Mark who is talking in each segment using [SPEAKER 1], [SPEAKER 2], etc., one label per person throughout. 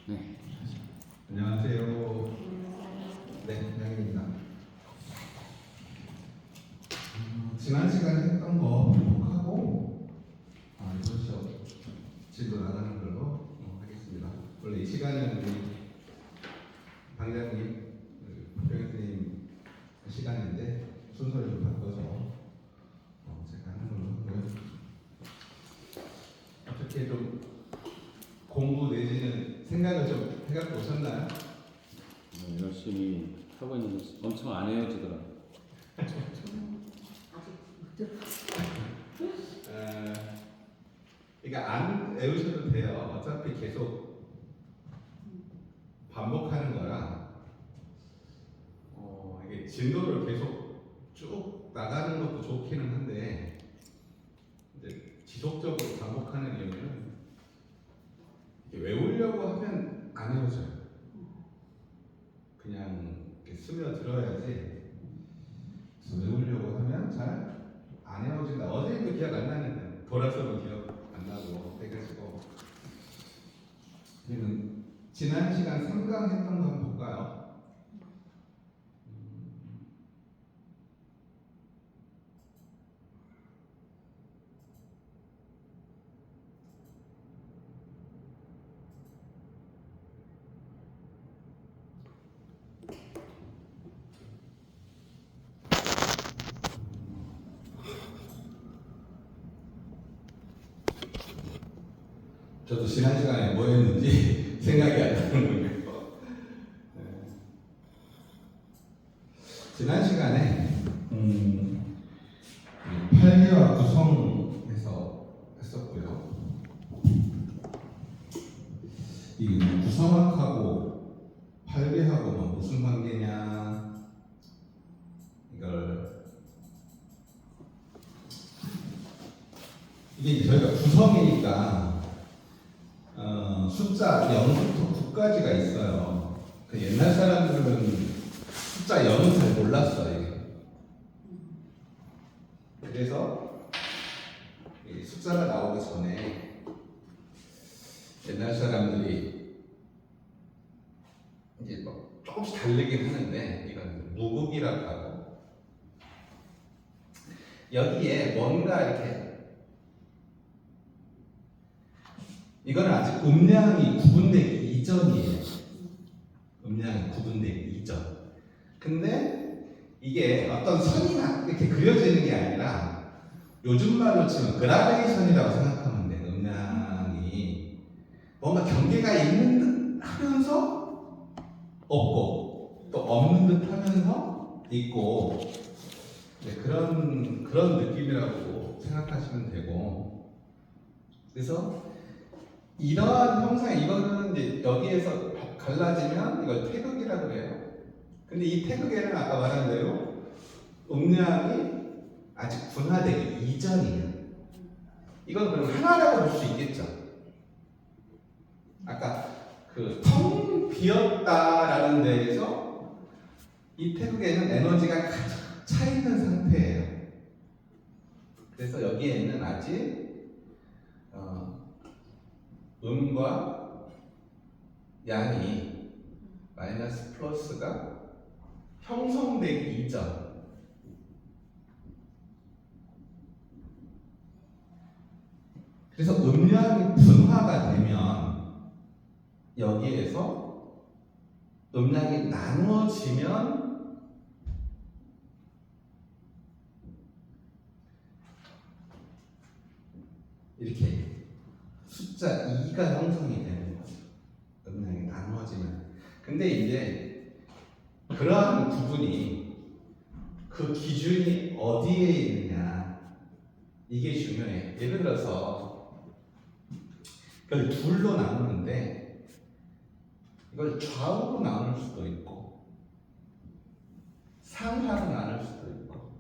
[SPEAKER 1] 네.
[SPEAKER 2] 안녕하세요. 네, 양입니다. 지난 시간에 했던 거 반복하고 이번 시험 진도 나가는 걸로 하겠습니다. 원래 이 시간은 우리 방장님, 박병희 선생님 시간인데 순서를 좀 바꿔서 제가 하는 걸로 하고요. 어떻게 좀 공부 내지는 생각을 좀 해갖고 오셨나요?
[SPEAKER 1] 열심히 하고 있는데 엄청 안 헤어지더라고요.
[SPEAKER 2] 그러니까 안 외우셔도 돼요. 어차피 계속 반복하는 거라 이게 진도를 계속 쭉 나가는 것도 좋기는 한데 이제 지속적으로 반복하는 이유는 이렇게 외우려고 하면 안 외워져요. 그냥 이렇게 스며들어야지. 그래서 외우려고 하면 잘 안 외워진다. 어제도 기억 안 나는데 돌아서도 기억 안 나고 해가지고 우리는 지난 시간 3강 했던 거 한번 볼까요? 저도 지난 시간에 뭐 했는지 생각이 안 나는 거예요. 지난 시간에 8개와 구성해서 했었고요. 이 구성학하고 8개하고 뭐 무슨 관계냐 이걸 이게 저희가 구성이니까 숫자 0부터 9까지가 있어요. 그 옛날 사람들은 숫자 0은 잘 몰랐어요. 그래서 이 숫자가 나오기 전에 옛날 사람들이 이제 뭐 조금씩 다르긴 하는데 이건 무국이라고 하고 여기에 뭔가 이렇게 이거는 아직 음량이 구분되기 이전이에요. 음량이 구분되기 이전. 근데 이게 어떤 선이 이렇게 그려지는 게 아니라 요즘 말로 치면 그라데이션이라고 생각하면 돼요. 음량이 뭔가 경계가 있는 듯 하면서 없고 또 없는 듯 하면서 있고 그런 느낌이라고 생각하시면 되고 그래서 이러한 형상 이거는 이제 여기에서 갈라지면 이걸 태극이라고 그래요. 근데 이 태극에는 아까 말한 대로 음량이 아직 분화되기 이전이에요. 이건 그럼 하나라고 볼 수 있겠죠. 아까 그 텅 비었다라는 데에서 이 태극에는 에너지가 가득 차 있는 상태예요. 그래서 여기에는 아직 음과 양이 마이너스 플러스가 형성되기 이전 그래서 음량이 분화가 되면 여기에서 음량이 나누어지면 이렇게 숫자 2가 형성이 되는 거죠. 음량이 나누어지면. 근데 이제 그러한 부분이 그 기준이 어디에 있느냐 이게 중요해. 예를 들어서 이걸 둘로 나누는데 이걸 좌우로 나눌 수도 있고 상하로 나눌 수도 있고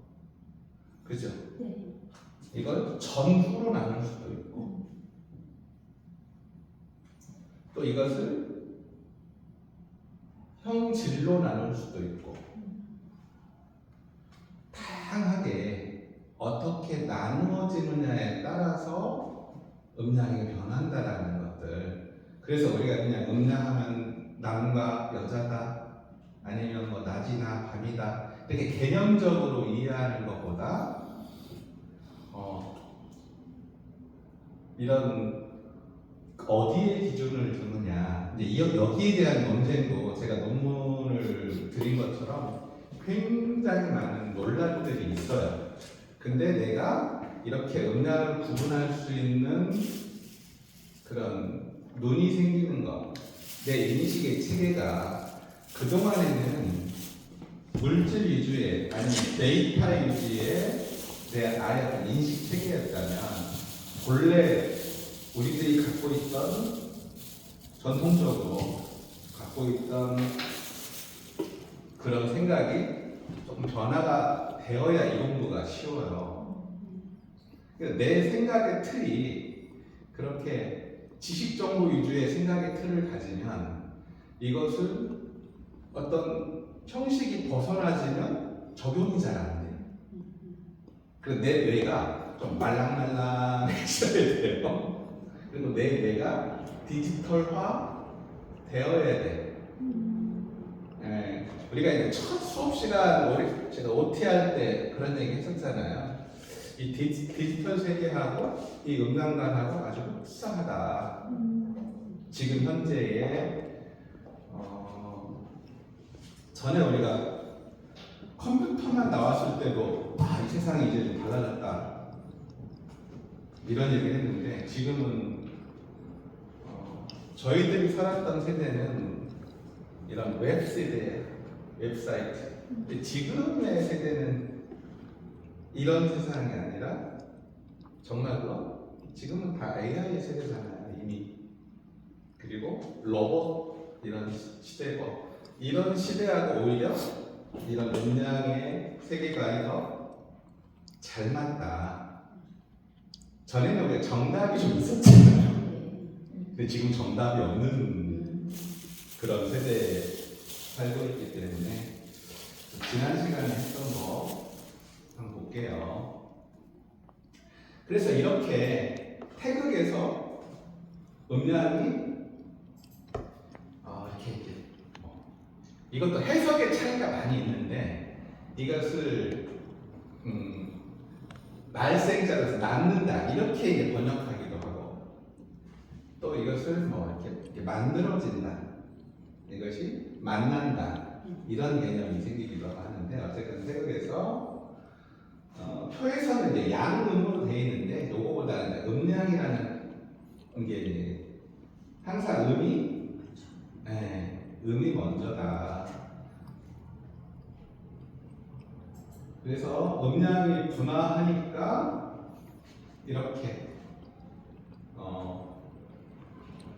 [SPEAKER 2] 그죠?
[SPEAKER 3] 네.
[SPEAKER 2] 이걸 전후로 나눌 수도 있고 또 이것을 형질로 나눌 수도 있고 다양하게 어떻게 나누어지느냐에 따라서 음량이 변한다라는 것들 그래서 우리가 그냥 음양하면 남과 여자다 아니면 뭐 낮이나 밤이다 이렇게 개념적으로 이해하는 것보다 이런 어디에 기준을 두느냐 이제 여기에 대한 논쟁도 제가 논문을 드린 것처럼 굉장히 많은 논란들이 있어요. 근데 내가 이렇게 음양을 구분할 수 있는 그런 눈이 생기는 것, 내 인식의 체계가 그동안에는 물질 위주의 아니면 데이터 위주의 내 나의 어떤 인식 체계였다면 본래 우리들이 갖고 있던 전통적으로 갖고 있던 그런 생각이 조금 변화가 되어야 이 공부가 쉬워요. 그러니까 내 생각의 틀이 그렇게 지식 정보 위주의 생각의 틀을 가지면 이것을 어떤 형식이 벗어나지면 적용이 잘 안 돼요. 그래서 내 뇌가 좀 말랑말랑해져야 돼요. 그리고 내 뇌가 디지털화 되어야 돼. 예, 우리가 이제 첫 수업 시간 제가 OT 할 때 그런 얘기 했었잖아요. 이 디지털 세계하고 이 음란관하고 아주 흡사하다. 지금 현재의 전에 우리가 컴퓨터만 나왔을 때도 이 세상이 이제 좀 달라졌다 이런 얘기를 했는데 지금은 저희들이 살았던 세대는 이런 웹 세대, 웹사이트. 근데 지금의 세대는 이런 세상이 아니라 정말로 지금은 다 AI 세대잖아요 이미. 그리고 로봇 이런 시대고 이런 시대하고 오히려 이런 음양의 세계관이 더 잘 맞다. 전에는 우리가 정답이 좀 있었잖아요. 근데 지금 정답이 없는 그런 세대에 살고 있기 때문에 지난 시간에 했던 거 한번 볼게요. 그래서 이렇게 태극에서 음양이 이렇게 이것도 해석의 차이가 많이 있는데 이것을 말생자로서 낳는다 이렇게 이제 번역하기도 하고 또 이것을 뭐 이렇게 만들어진다 이것이 만난다 이런 개념이 생기기도 하는데 어쨌든 태극에서 표에서는 이제 양음으로 되어 있는데 요거보다는 음양이라는 게 이제 항상 음이 먼저다. 그래서 음양이 분화하니까 이렇게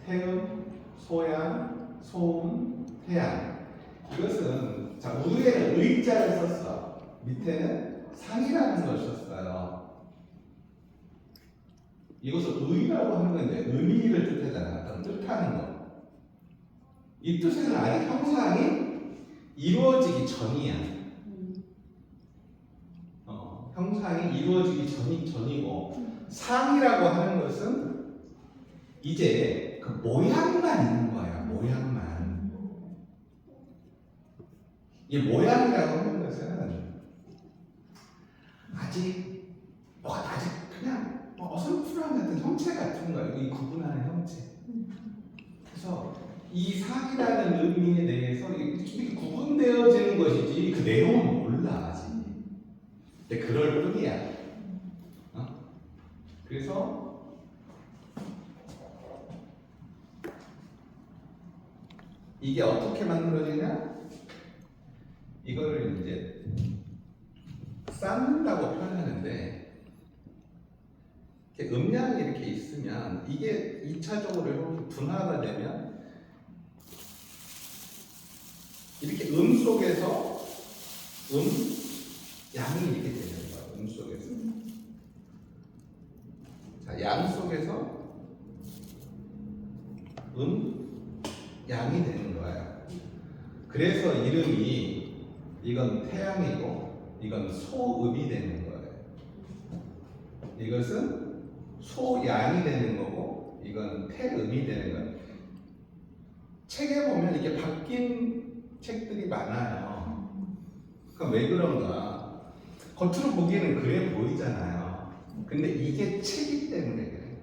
[SPEAKER 2] 태음, 소양, 소음, 태양 이것은 자 위에는 의자를 썼어. 밑에는 상이라는 걸 썼어요. 이것을 의라고 하는 건데 의미를 뜻하잖아. 어떤 뜻하는 거. 이 뜻에는 아직 형상이 이루어지기 전이야. 형상이 이루어지기 전이고 상이라고 하는 것은 이제 그 모양만 있는 거야. 모양만. 이 모양이라고 하는 것은 아직 그냥 어설프한 같은 형체 같은 거야. 이 구분하는 형체. 그래서 이 상이라는 의미에 대해서 이게 구분되어지는 것이지 그 내용은 몰라 아직. 근데 그럴 뿐이야. 그래서 이게 어떻게 만들어지냐? 이거를 이제 쌓는다고 표현하는데 음량이 이렇게 있으면 이게 2차적으로 이렇게 분화가 되면 이렇게 속에서 양이 이렇게 되는 거야. 속에서. 자, 양 속에서 양이 되는 거야. 그래서 이름이 이건 태양이고 이건 소음이 되는 거예요. 이것은 소양이 되는 거고 이건 태음이 되는 거예요. 책에 보면 이게 바뀐 책들이 많아요. 그럼 왜 그런가? 겉으로 보기에는 그래 보이잖아요. 근데 이게 책이기 때문에 그래.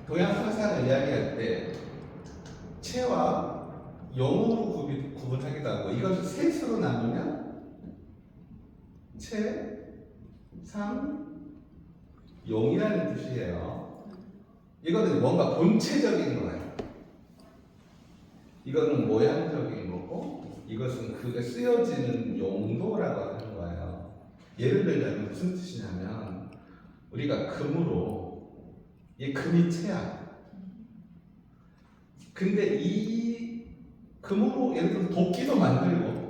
[SPEAKER 2] 동양 사상을 이야기할 때 체와 용으로 구분하기도 하고 이것을 셋으로 나누면 체, 상, 용이라는 뜻이에요. 이거는 뭔가 본체적인 거예요. 이거는 모양적인 거고 이것은 그게 쓰여지는 용도라고 하는 거예요. 예를 들자면 무슨 뜻이냐면 우리가 금으로 이 금이 체야. 근데 이 금으로 예를 들어 도끼도 만들고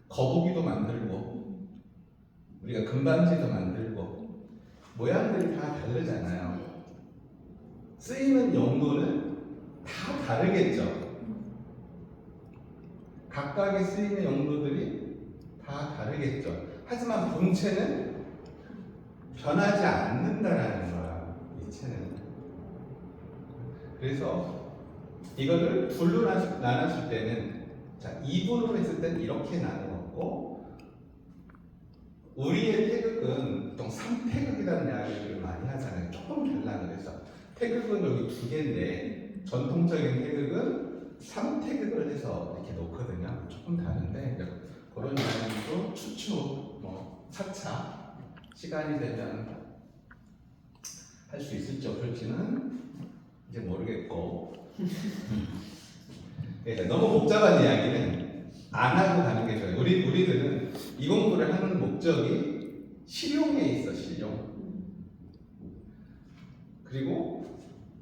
[SPEAKER 2] 거북이도 만들고 우리가 금반지도 만들고 모양들이 다 다르잖아요. 쓰이는 용도는 다 다르겠죠. 각각의 쓰이는 용도들이 다 다르겠죠. 하지만 본체는 변하지 않는다라는 거야. 이 체는. 그래서 이거를 둘로 나눴을 때는 자 2분으로 했을 때는 이렇게 나누었고 우리의 태극은 보통 3태극이라는 이야기를 많이 하잖아요. 조금 달라 그래서 태극은 여기 두 개인데 전통적인 태극은 3태극을 해서 이렇게 놓거든요. 조금 다른데 그런 이야기도 추측, 뭐 차차 시간이 되면 할 수 있을지 없을지는 이제 모르겠고 그러니까 너무 복잡한 이야기는 안 하고 가는 게 좋아요. 우리들은 이 공부를 하는 목적이 실용에 있어, 실용. 그리고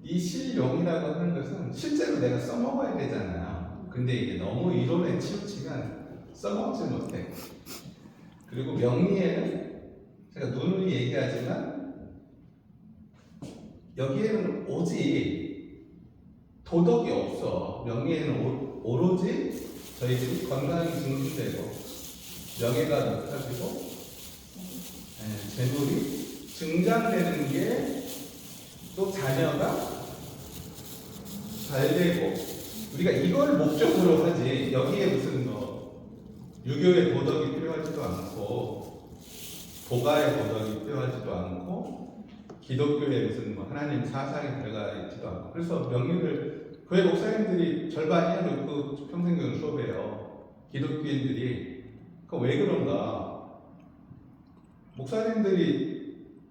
[SPEAKER 2] 이 실용이라고 하는 것은 실제로 내가 써먹어야 되잖아요. 근데 이게 너무 이론에 치우치면 써먹지 못해. 그리고 명리에는 제가 누누이 얘기하지만 여기에는 오직 도덕이 없어. 명예에는 오로지 저희들이 건강이 증진되고 명예가 높아지고 재물이 증장되는 게 또 자녀가 잘 되고 우리가 이걸 목적으로 하지 여기에 무슨 뭐 유교의 도덕이 필요하지도 않고 도가의 도덕이 필요하지도 않고 기독교의 무슨 뭐 하나님 사상이 들어가 있지도 않고 그래서 명예를 교회 목사님들이 절반이 그 평생교육 수업이에요. 기독교인들이 그 왜 그런가? 목사님들이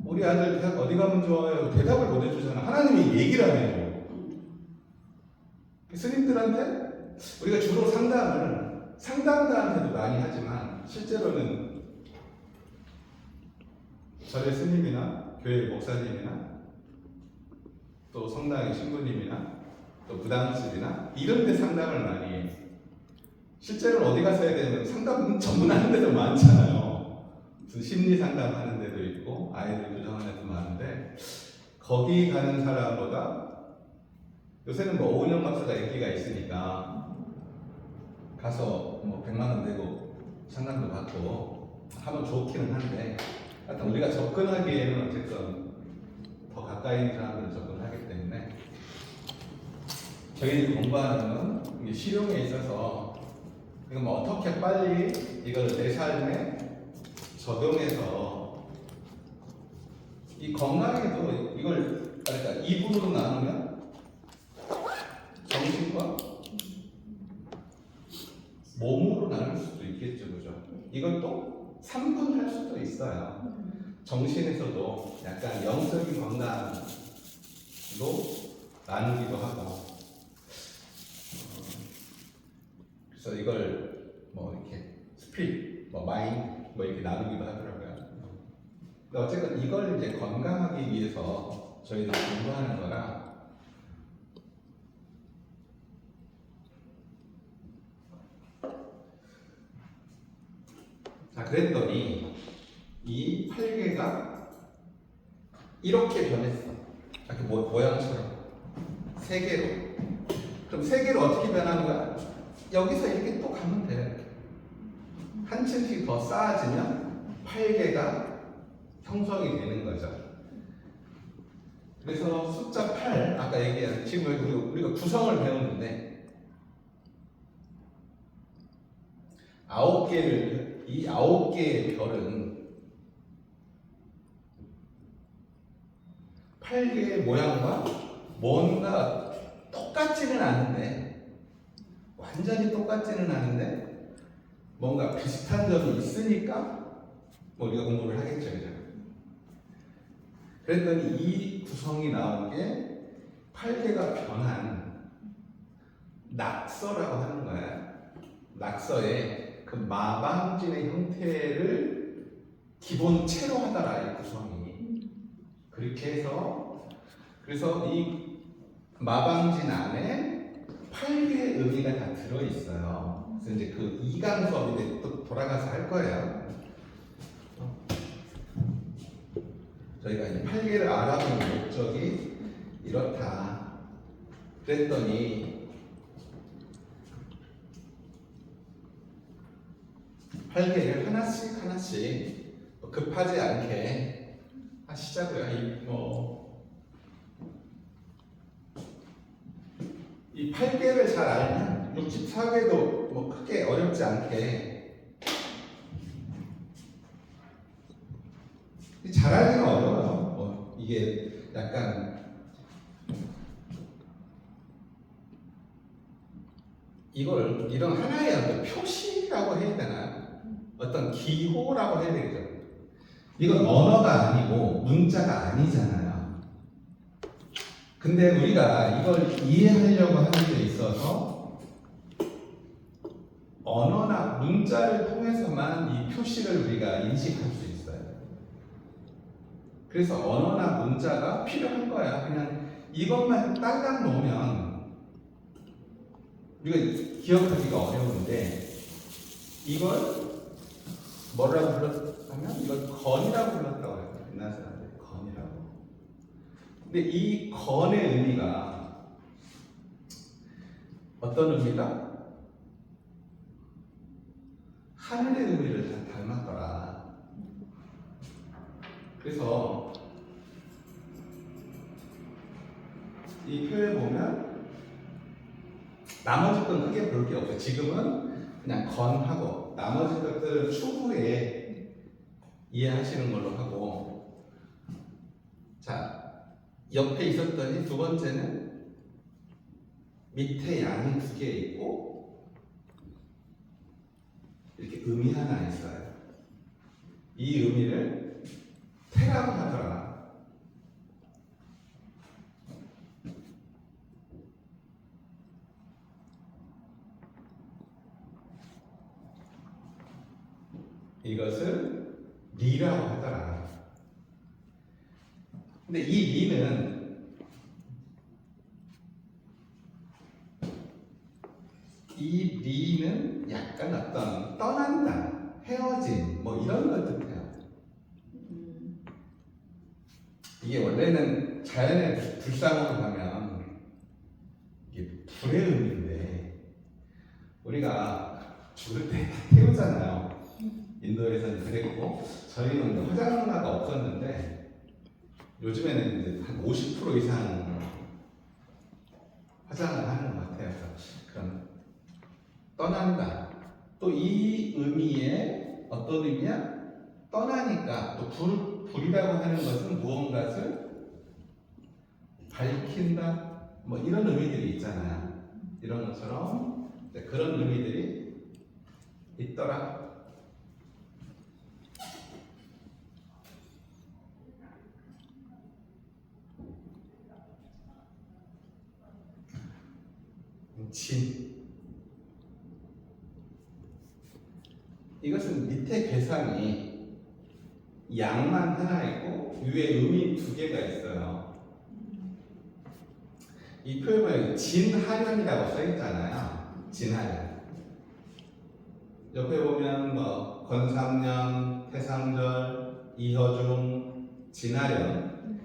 [SPEAKER 2] 우리 아들 대학 어디 가면 좋아요? 대답을 못 해주잖아. 하나님이 얘기를 안 해요. 스님들한테 우리가 주로 상담가한테도 많이 하지만 실제로는 절의 스님이나 교회 목사님이나 또 성당의 신부님이나 또 무당집이나 이런 데 상담을 많이 해요. 실제로는 어디 가서 해야 되면 상담 전문하는 데도 많잖아요. 무슨 심리 상담하는 데도 있고 아이들 교정하는 데도 많은데 거기 가는 사람보다 요새는 뭐 오은영 박사가 인기가 있으니까 가서 뭐 100만 원 내고 상담도 받고 하면 좋기는 한데 하여튼 우리가 접근하기에는 어쨌든 더 가까이 있는 사람들은 접근하기 때문에 저희들이 공부하는 건 이게 실용에 있어서 이거 뭐 어떻게 빨리 이걸 내 삶에 적용해서 이 건강에도 이걸 그러니까 2분으로 나누면 정신과 몸으로 나눌 수도 있겠죠, 그죠? 이것도 3분 할 수도 있어요. 정신에서도 약간 영적인 건강도 나누기도 하고 그래서 이걸 뭐 이렇게 스피릿, 뭐 마인드 뭐 이렇게 나누기도 하더라고요. 근데 어쨌든 이걸 이제 건강하기 위해서 저희들이 공부하는 거라 자 그랬더니 이 8개가 이렇게 변했어. 이렇게 모양처럼 3개로. 그럼 3개로 어떻게 변하는 거야? 여기서 이렇게 또 가면 돼. 한 층씩 더 쌓아지면 8개가 형성이 되는 거죠. 그래서 숫자 8 아까 얘기한 지금 우리가 구성을 배웠는데 9개를 이 9개의 별은 8개의 모양과 뭔가 똑같지는 않은데 완전히 똑같지는 않은데 뭔가 비슷한 점이 있으니까 뭐 우리가 공부를 하겠죠, 그죠? 그랬더니 이 구성이 나온 게 8개가 변한 낙서라고 하는 거야. 낙서의 그 마방진의 형태를 기본체로 하더라, 이 구성이. 그렇게 해서 그래서 이 마방진 안에 8개의 의미가 다 들어있어요. 그래서 이제 그 2강 수업이 또 돌아가서 할 거예요. 저희가 이제 8개를 알아보는 목적이 이렇다. 그랬더니 8개를 하나씩 급하지 않게 하시자고요. 이 8개를 잘 알면 64개도 뭐 크게 어렵지 않게 잘 알기는 어려워요. 이게 약간 이걸 이런 하나의 어떤 표시라고 해야 되나요? 어떤 기호라고 해야 되겠죠. 이건 언어가 아니고 문자가 아니잖아요. 근데 우리가 이걸 이해하려고 하는 데 있어서 언어나 문자를 통해서만 이 표시를 우리가 인식할 수 있어요. 그래서 언어나 문자가 필요한 거야. 그냥 이것만 딸랑 놓으면 우리가 기억하기가 어려운데 이걸 뭐라고 불렀다면 이걸 건이라고 불렀다고 해요. 옛날 사람들이 건이라고. 근데 이 건의 의미가 어떤 의미가? 하늘의 의미를 다 닮았더라. 그래서 이 표에 보면 나머지 건 크게 볼 게 없어요. 지금은 그냥 건하고 나머지 것들은 추후에 이해하시는 걸로 하고, 자 옆에 있었더니 두 번째는 밑에 양이 2개 있고 이렇게 의미 하나 있어요. 이 의미를 태라고 하더라. 이것을 리라고 하더라. 근데 이 리는 약간 어떤 떠난다, 헤어진 뭐 이런 걸 뜻해요. 이게 원래는 자연의 불상으로 가면 이게 불의 의미인데 우리가 죽을 때 태우잖아요. 인도에서는 그랬고 저희는 화장 문화가 없었는데 요즘에는 이제 한 50% 이상 화장을 하는 것 같아요. 그럼 떠난다. 또 이 의미에 어떤 의미야? 떠나니까 또 불이라고 하는 것은 무언가를 밝힌다. 뭐 이런 의미들이 있잖아요. 이런 것처럼 그런 의미들이 있더라. 진. 이것은 밑에 괴상이 양만 하나 있고 위에 음이 2개가 있어요. 이 표에 보면 진하련이라고 써있잖아요. 진하련. 옆에 보면 뭐 권삼년, 태상절, 이허중, 진하련.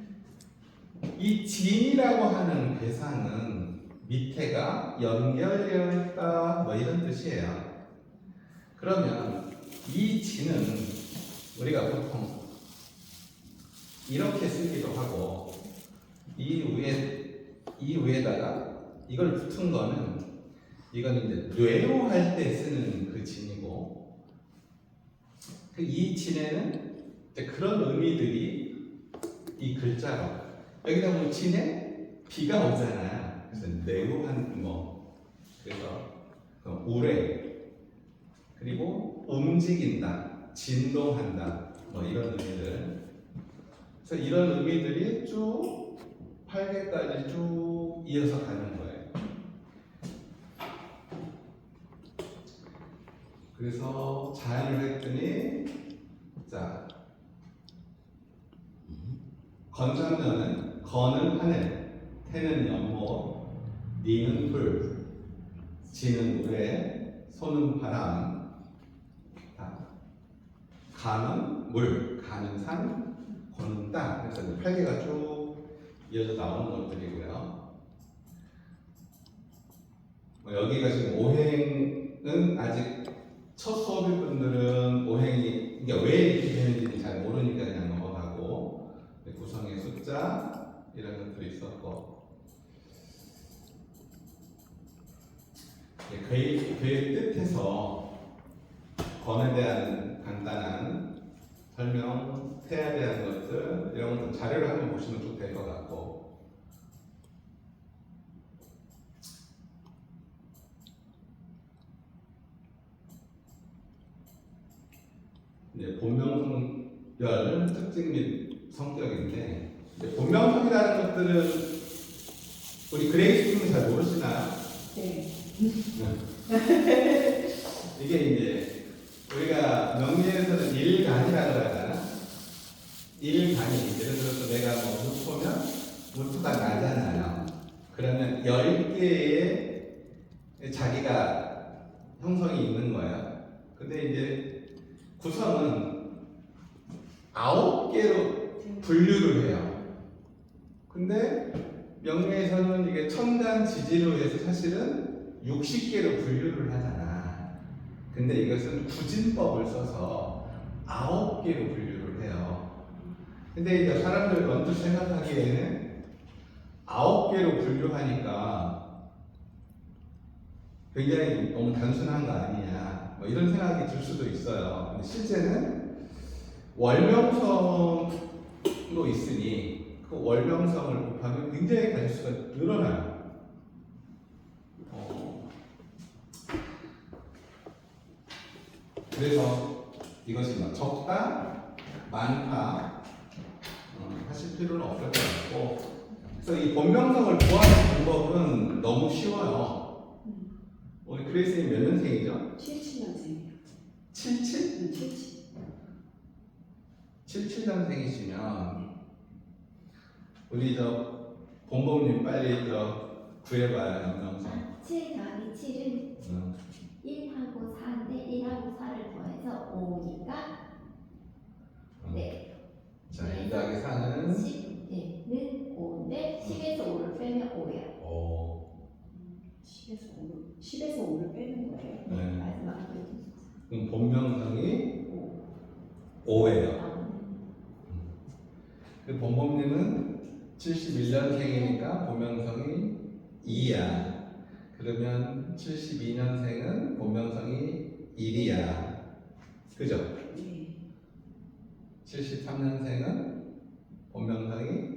[SPEAKER 2] 이 진이라고 하는 괴상은 밑에가 연결되어 있다 뭐 이런 뜻이에요. 그러면 이 진은 우리가 보통 이렇게 쓰기도 하고 이 이 위에다가 이걸 붙은 거는 이건 이제 뇌호할 때 쓰는 그 진이고 그 이 진에는 이제 그런 의미들이 이 글자로 여기다 보면 진에 비가 오잖아요. 그래서 뇌호한 뭐 그래서 우레 그리고 움직인다, 진동한다 뭐 이런 의미들. 그래서 이런 의미들이 쭉 8개까지 쭉 이어서 가는 거예요. 그래서 자연을 했더니 자 건삼년은 건은 하늘, 태는 연못, 니는 불, 지는 우레, 소는 바람, 감은 물, 가는 산, 고는 땅. 그래서 8개가 쭉 이어져 나오는 것들이고요. 여기가 지금 오행은 아직 첫 수업일 분들은 오행이 이게 왜 이렇게 되는지는 잘 모르니까 그냥 넘어가고 구성의 숫자 이런 것들이 있었고 교의 뜻에서 건에 대한 간단한 설명, 태에 대한 것들 이런 것들 자료를 한번 보시면 좀 될 것 같고 이제 본명성별 특징 및 성격인데 본명성이라는 것들은 우리 그레이스 분은 잘 모르시나요?
[SPEAKER 3] 네.
[SPEAKER 2] 이게 이제 우리가 명리에서는 일간이라고 하잖아. 일간이 예를 들어서 내가 뭐 무토면 무토가 나잖아요. 그러면 10개의 자기가 형성이 있는 거야. 근데 이제 구성은 9개로 분류를 해요. 근데 명리에서는 이게 천간지지로 해서 사실은 60개로 분류를 하잖아. 근데 이것은 구진법을 써서 9개로 분류를 해요. 근데 이제 사람들 먼저 생각하기에는 9개로 분류하니까 굉장히 너무 단순한 거 아니냐 뭐 이런 생각이 들 수도 있어요. 근데 실제는 월명성도 있으니 그 월명성을 곱하면 굉장히 가지수가 늘어나요. 그래서 이것이 뭐 적다, 많다 하실 필요는 없을 것 같고 그래서 이 본명성을 구하는 방법은 너무 쉬워요. 우리 그레이스님 몇 년생이죠?
[SPEAKER 3] 77년생이요.
[SPEAKER 2] 77?
[SPEAKER 3] 77.
[SPEAKER 2] 77년생이시면 우리 저 본범님 빨리 저 구해봐요. 연명성
[SPEAKER 4] 7 더하기 7은 1하고 4인데 1하고 4를 더해서 5니까 네.
[SPEAKER 2] 자, 2 더하기 4는
[SPEAKER 4] 10는 5인데 10에서 5를 빼면 5예요.
[SPEAKER 3] 10에서 5를 빼는 거예요.
[SPEAKER 2] 네.
[SPEAKER 4] 마지막
[SPEAKER 2] 그럼 본명성이 5예요. 그 본범님은 71년생이니까 본명성이 2야. 그러면 72년생은 본명성이 1이야. 그죠?
[SPEAKER 3] 네.
[SPEAKER 2] 73년생은 본명성이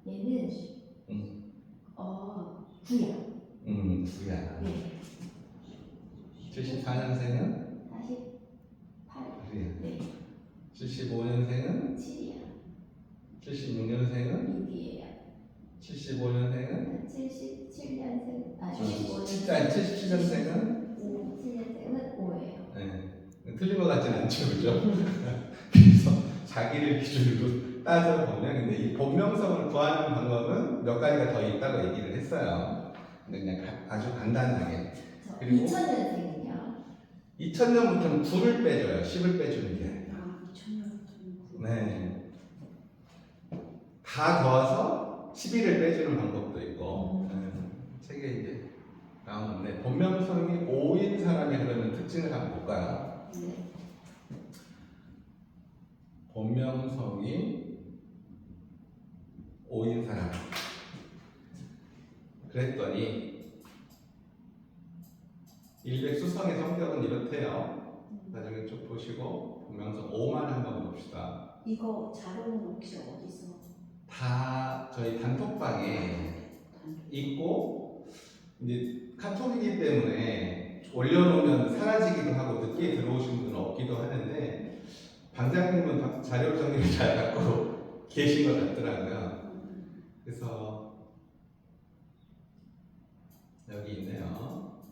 [SPEAKER 4] 얘는 9야.
[SPEAKER 2] 9야.
[SPEAKER 4] 네.
[SPEAKER 2] 74년생은
[SPEAKER 4] 48.
[SPEAKER 2] 8이야.
[SPEAKER 4] 네.
[SPEAKER 2] 75년생은
[SPEAKER 4] 7이야.
[SPEAKER 2] 76년생은
[SPEAKER 4] 6이에요.
[SPEAKER 2] 75년생은
[SPEAKER 4] 77년생
[SPEAKER 2] 77년생은
[SPEAKER 4] 77년생은 5예요.
[SPEAKER 2] 네. 틀린 것 같지는 않죠, 그죠? 그래서 자기를 기준으로 따져보면 근데 이 본명성을 구하는 방법은 몇 가지가 더 있다고 얘기를 했어요. 근데 그냥 아주 간단하게 그리고
[SPEAKER 4] 2000년생은요?
[SPEAKER 2] 2000년부터는 9를 빼줘요. 10을 빼주는 게.
[SPEAKER 3] 2000년부터는 9.
[SPEAKER 2] 네. 다 더해서 11을 빼주는 방법도 있고 책에 이제 나오는데 본명성이 5인 사람이 그러면 특징을 한번 볼까요?
[SPEAKER 4] 네.
[SPEAKER 2] 본명성이 5인 사람 그랬더니 일백수성의 성격은 이렇대요. 나중에 쭉 보시고 본명성 5만 한번 봅시다.
[SPEAKER 3] 이거 자료는 혹시 어디서?
[SPEAKER 2] 다 저희 단톡방에 있고 이제 카톡이기 때문에 올려놓으면 사라지기도 하고 늦게 들어오신 분은 없기도 하는데 방장님은 자료 정리를 잘 갖고 계신 것 같더라고요. 그래서 여기 있네요.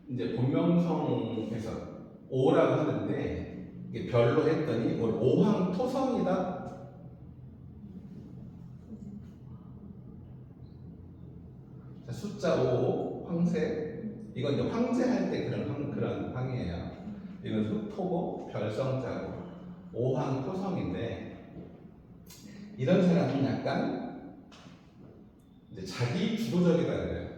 [SPEAKER 2] 이제 본명성에서 오라고 하는데 이게 별로 했더니 뭘 오황토성이다. 자, 숫자 5 황새. 이건 이제 황제할 때 그런 황이에요. 이건 흑토고 별성자고 오황토성인데 이런 사람은 약간 이제 자기 주도적이다 그래요.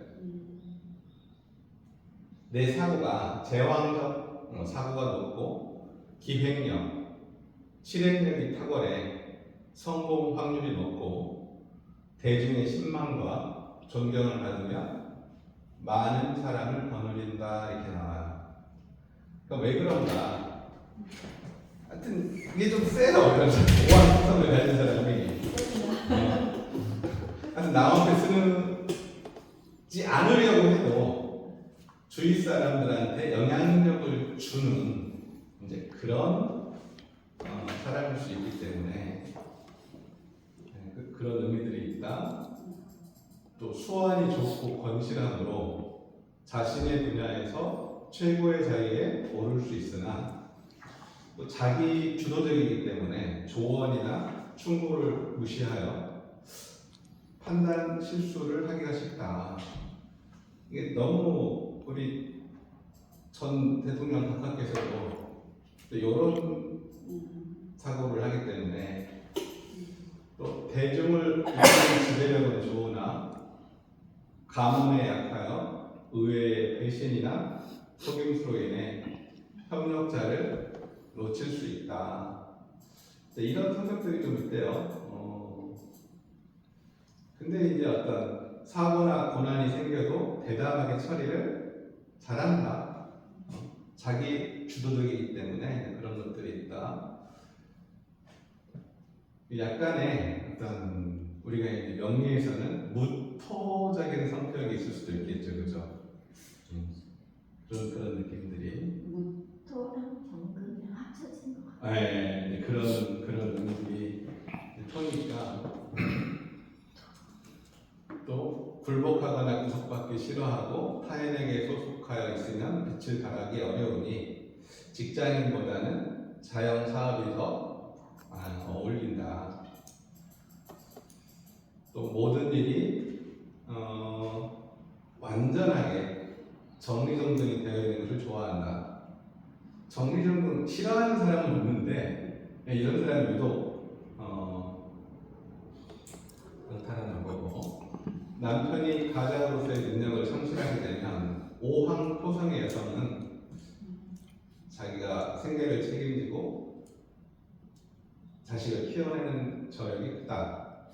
[SPEAKER 2] 내 사고가 제왕적 사고가 높고 기획력, 실행력이 탁월해 성공 확률이 높고 대중의 신망과 존경을 받으며 많은 사람을 거느린다 이렇게 나와요. 그러니까 왜 그런가? 하여튼 이게 좀 세요. 이런 오한성을 가진 사람이 하여튼 남한테 쓰지 않으려고 해도 주위 사람들한테 영향력을 주는 이제 그런 사람일 수 있기 때문에 그런 의미들이 있다. 또 수완이 좋고 건실함으로 자신의 분야에서 최고의 자리에 오를 수 있으나 또 자기 주도적이기 때문에 조언이나 충고를 무시하여 판단 실수를 하기가 쉽다. 이게 너무 우리 전 대통령 각하께서도 이런 사고를 하기 때문에 또 대중을 이끄는 지배력은 좋으나 가문에 약하여 의외의 배신이나 속임수로 인해 협력자를 놓칠 수 있다. 이런 성격들이 좀 있대요. 근데 이제 어떤 사고나 고난이 생겨도 대담하게 처리를 잘한다. 자기 주도적이기 때문에 그런 것들이 있다. 약간의 어떤 우리가 이제 명리에서는 무토적인 성격이 있을 수도 있겠죠, 그죠? 그런 느낌들이.
[SPEAKER 4] 무토랑 경금이랑 합쳐진 것 같아요.
[SPEAKER 2] 네, 그런 의미들이 토니까 또 굴복하거나 구속받기 싫어하고 타인에게 소속하여 있으면 빛을 발하기 어려우니 직장인보다는 자영 사업이 더 어울린다. 또 모든 일이 완전하게 정리정돈이 되어 있는 것을 좋아한다. 정리정돈 싫어하는 사람은 없는데 이런 사람이 유독 그렇다는 거고, 남편이 가장으로서의 능력을 상실하게 되면 오황토성의 여성은 자기가 생계를 책임지고 자식을 키워내는 저력이 크다.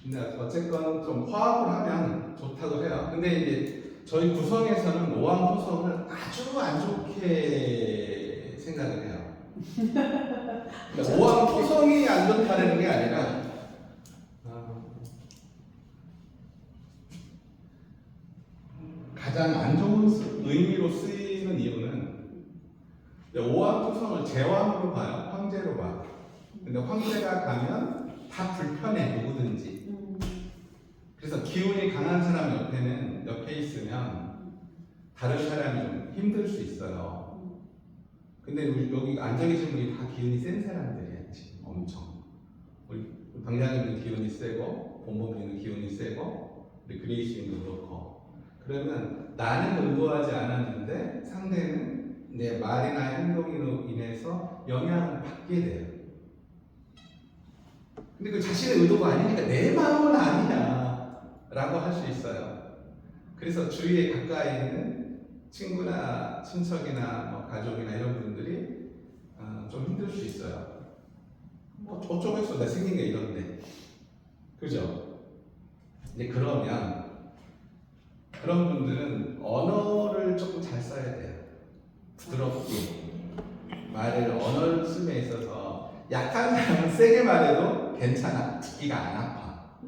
[SPEAKER 2] 근데 어쨌건 좀 화합을 하면 좋다고 해요. 근데 이제 저희 구성에서는 오황토성을 아주 안 좋게 생각을 해요. 그러니까 오황토성이 안 좋다는 게 아니라 가장 안 좋은 의미로 쓰이는 이유는 오황토성을 제왕으로 봐요. 황제로 봐. 근데 황제가 가면 다 불편해, 누구든지. 그래서 기운이 강한 사람 옆에 있으면 다른 사람이 좀 힘들 수 있어요. 근데 여기 앉아 계신 분이 다 기운이 센 사람들이에요, 지금 엄청. 우리 방장님도 기운이 세고, 본범님도 기운이 세고, 우리 그레이스님도 그렇고. 그러면 나는 의도하지 않았는데 상대는 내 말이나 행동으로 인해서 영향을 받게 돼요. 근데 그 자신의 의도가 아니니까 내 마음은 아니야 라고 할 수 있어요. 그래서 주위에 가까이 있는 친구나 친척이나 가족이나 이런 분들이 좀 힘들 수 있어요. 어쩌겠어 나 생긴 게 이런데 그죠? 이제 그러면 그런 분들은 언어를 조금 잘 써야 돼요. 부드럽게 말을 언어를 쓰에 있어서 약한 사람은 세게 말해도 괜찮아. 듣기가 안 아파.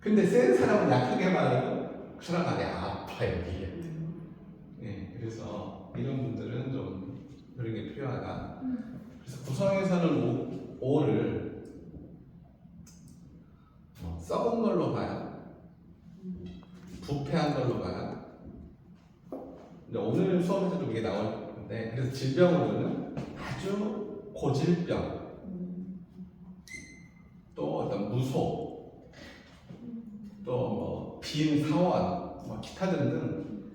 [SPEAKER 2] 근데 센 사람은 약하게 말해도 그 사람 말이 아파요. 이게. 예, 그래서 이런 분들은 좀 그런 게 필요하다. 그래서 구성에서는 오를 썩은 걸로 봐요. 부패한 걸로 봐요. 근데 오늘 수업에서도 이게 나올 건데, 그래서 질병으로는 아주 고질병, 또 어떤 무속, 또 뭐 빈 사원, 뭐 기타 등등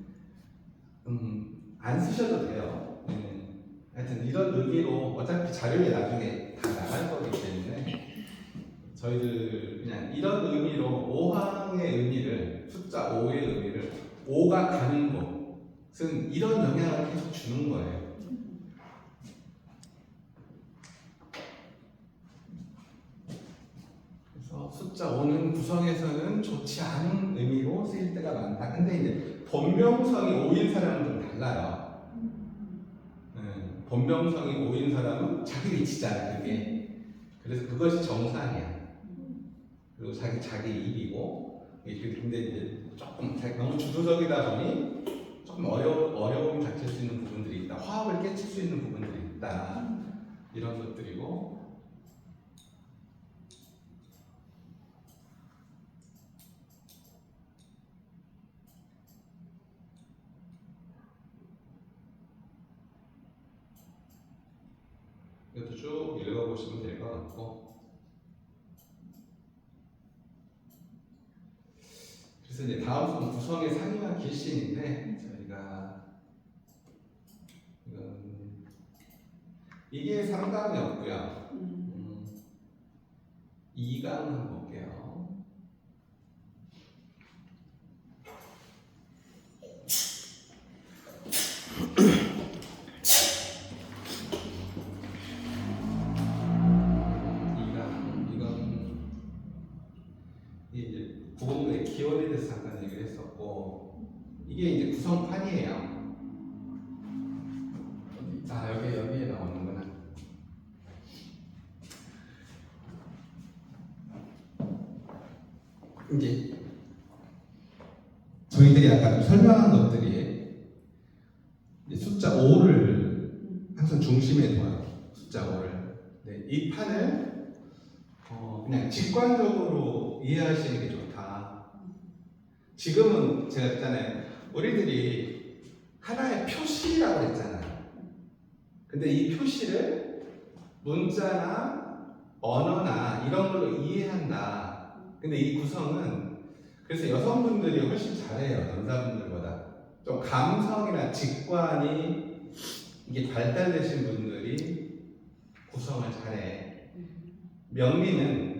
[SPEAKER 2] 안 쓰셔도 돼요. 하여튼 이런 의미로 어차피 자료에 나중에 다 나갈 거기 때문에 저희들 그냥 이런 의미로 5항의 의미를 숫자 5의 의미를 5가 가는 곳은 이런 영향을 계속 주는 거예요. 그래서 숫자 5는 구성에서는 좋지 않은 의미로 쓰일 때가 많다. 근데 이제 본명성이 5인 사람은 좀 달라요. 본명성이 5인 사람은 자기 위치잖아, 그게. 그래서 그것이 정상이야. 그리고 자기 입이고. 근데 이제 조금 너무 주도적이다 보니 조금 어려움이 닥칠 수 있는 부분들이 있다. 화합을 깨칠 수 있는 부분들이 있다. 이런 것들이고. 이것도 쭉 읽어보시면 될 것 같고, 그래서 이제 다음 수는 구성의 상이와 길신인데 저희가 이게 3강이 없고요. 2강 한번 볼게요. 구공도의 기원에 대해서 잠깐 얘기를 했었고, 이게 이제 구성판이에요. 여기에 나오는구나. 이제 저희들이 아까 좀 설명한 것들이 이제 숫자 5를 항상 중심에 둬요. 숫자 5를. 네, 이 판을 그냥 직관적으로 이해하시는 게 좋다. 지금은 제가 했잖아요. 우리들이 하나의 표시라고 했잖아요. 근데 이 표시를 문자나 언어나 이런 걸로 이해한다. 근데 이 구성은 그래서 여성분들이 훨씬 잘해요. 남자분들보다. 좀 감성이나 직관이 이게 발달되신 분들이 구성을 잘해. 명리는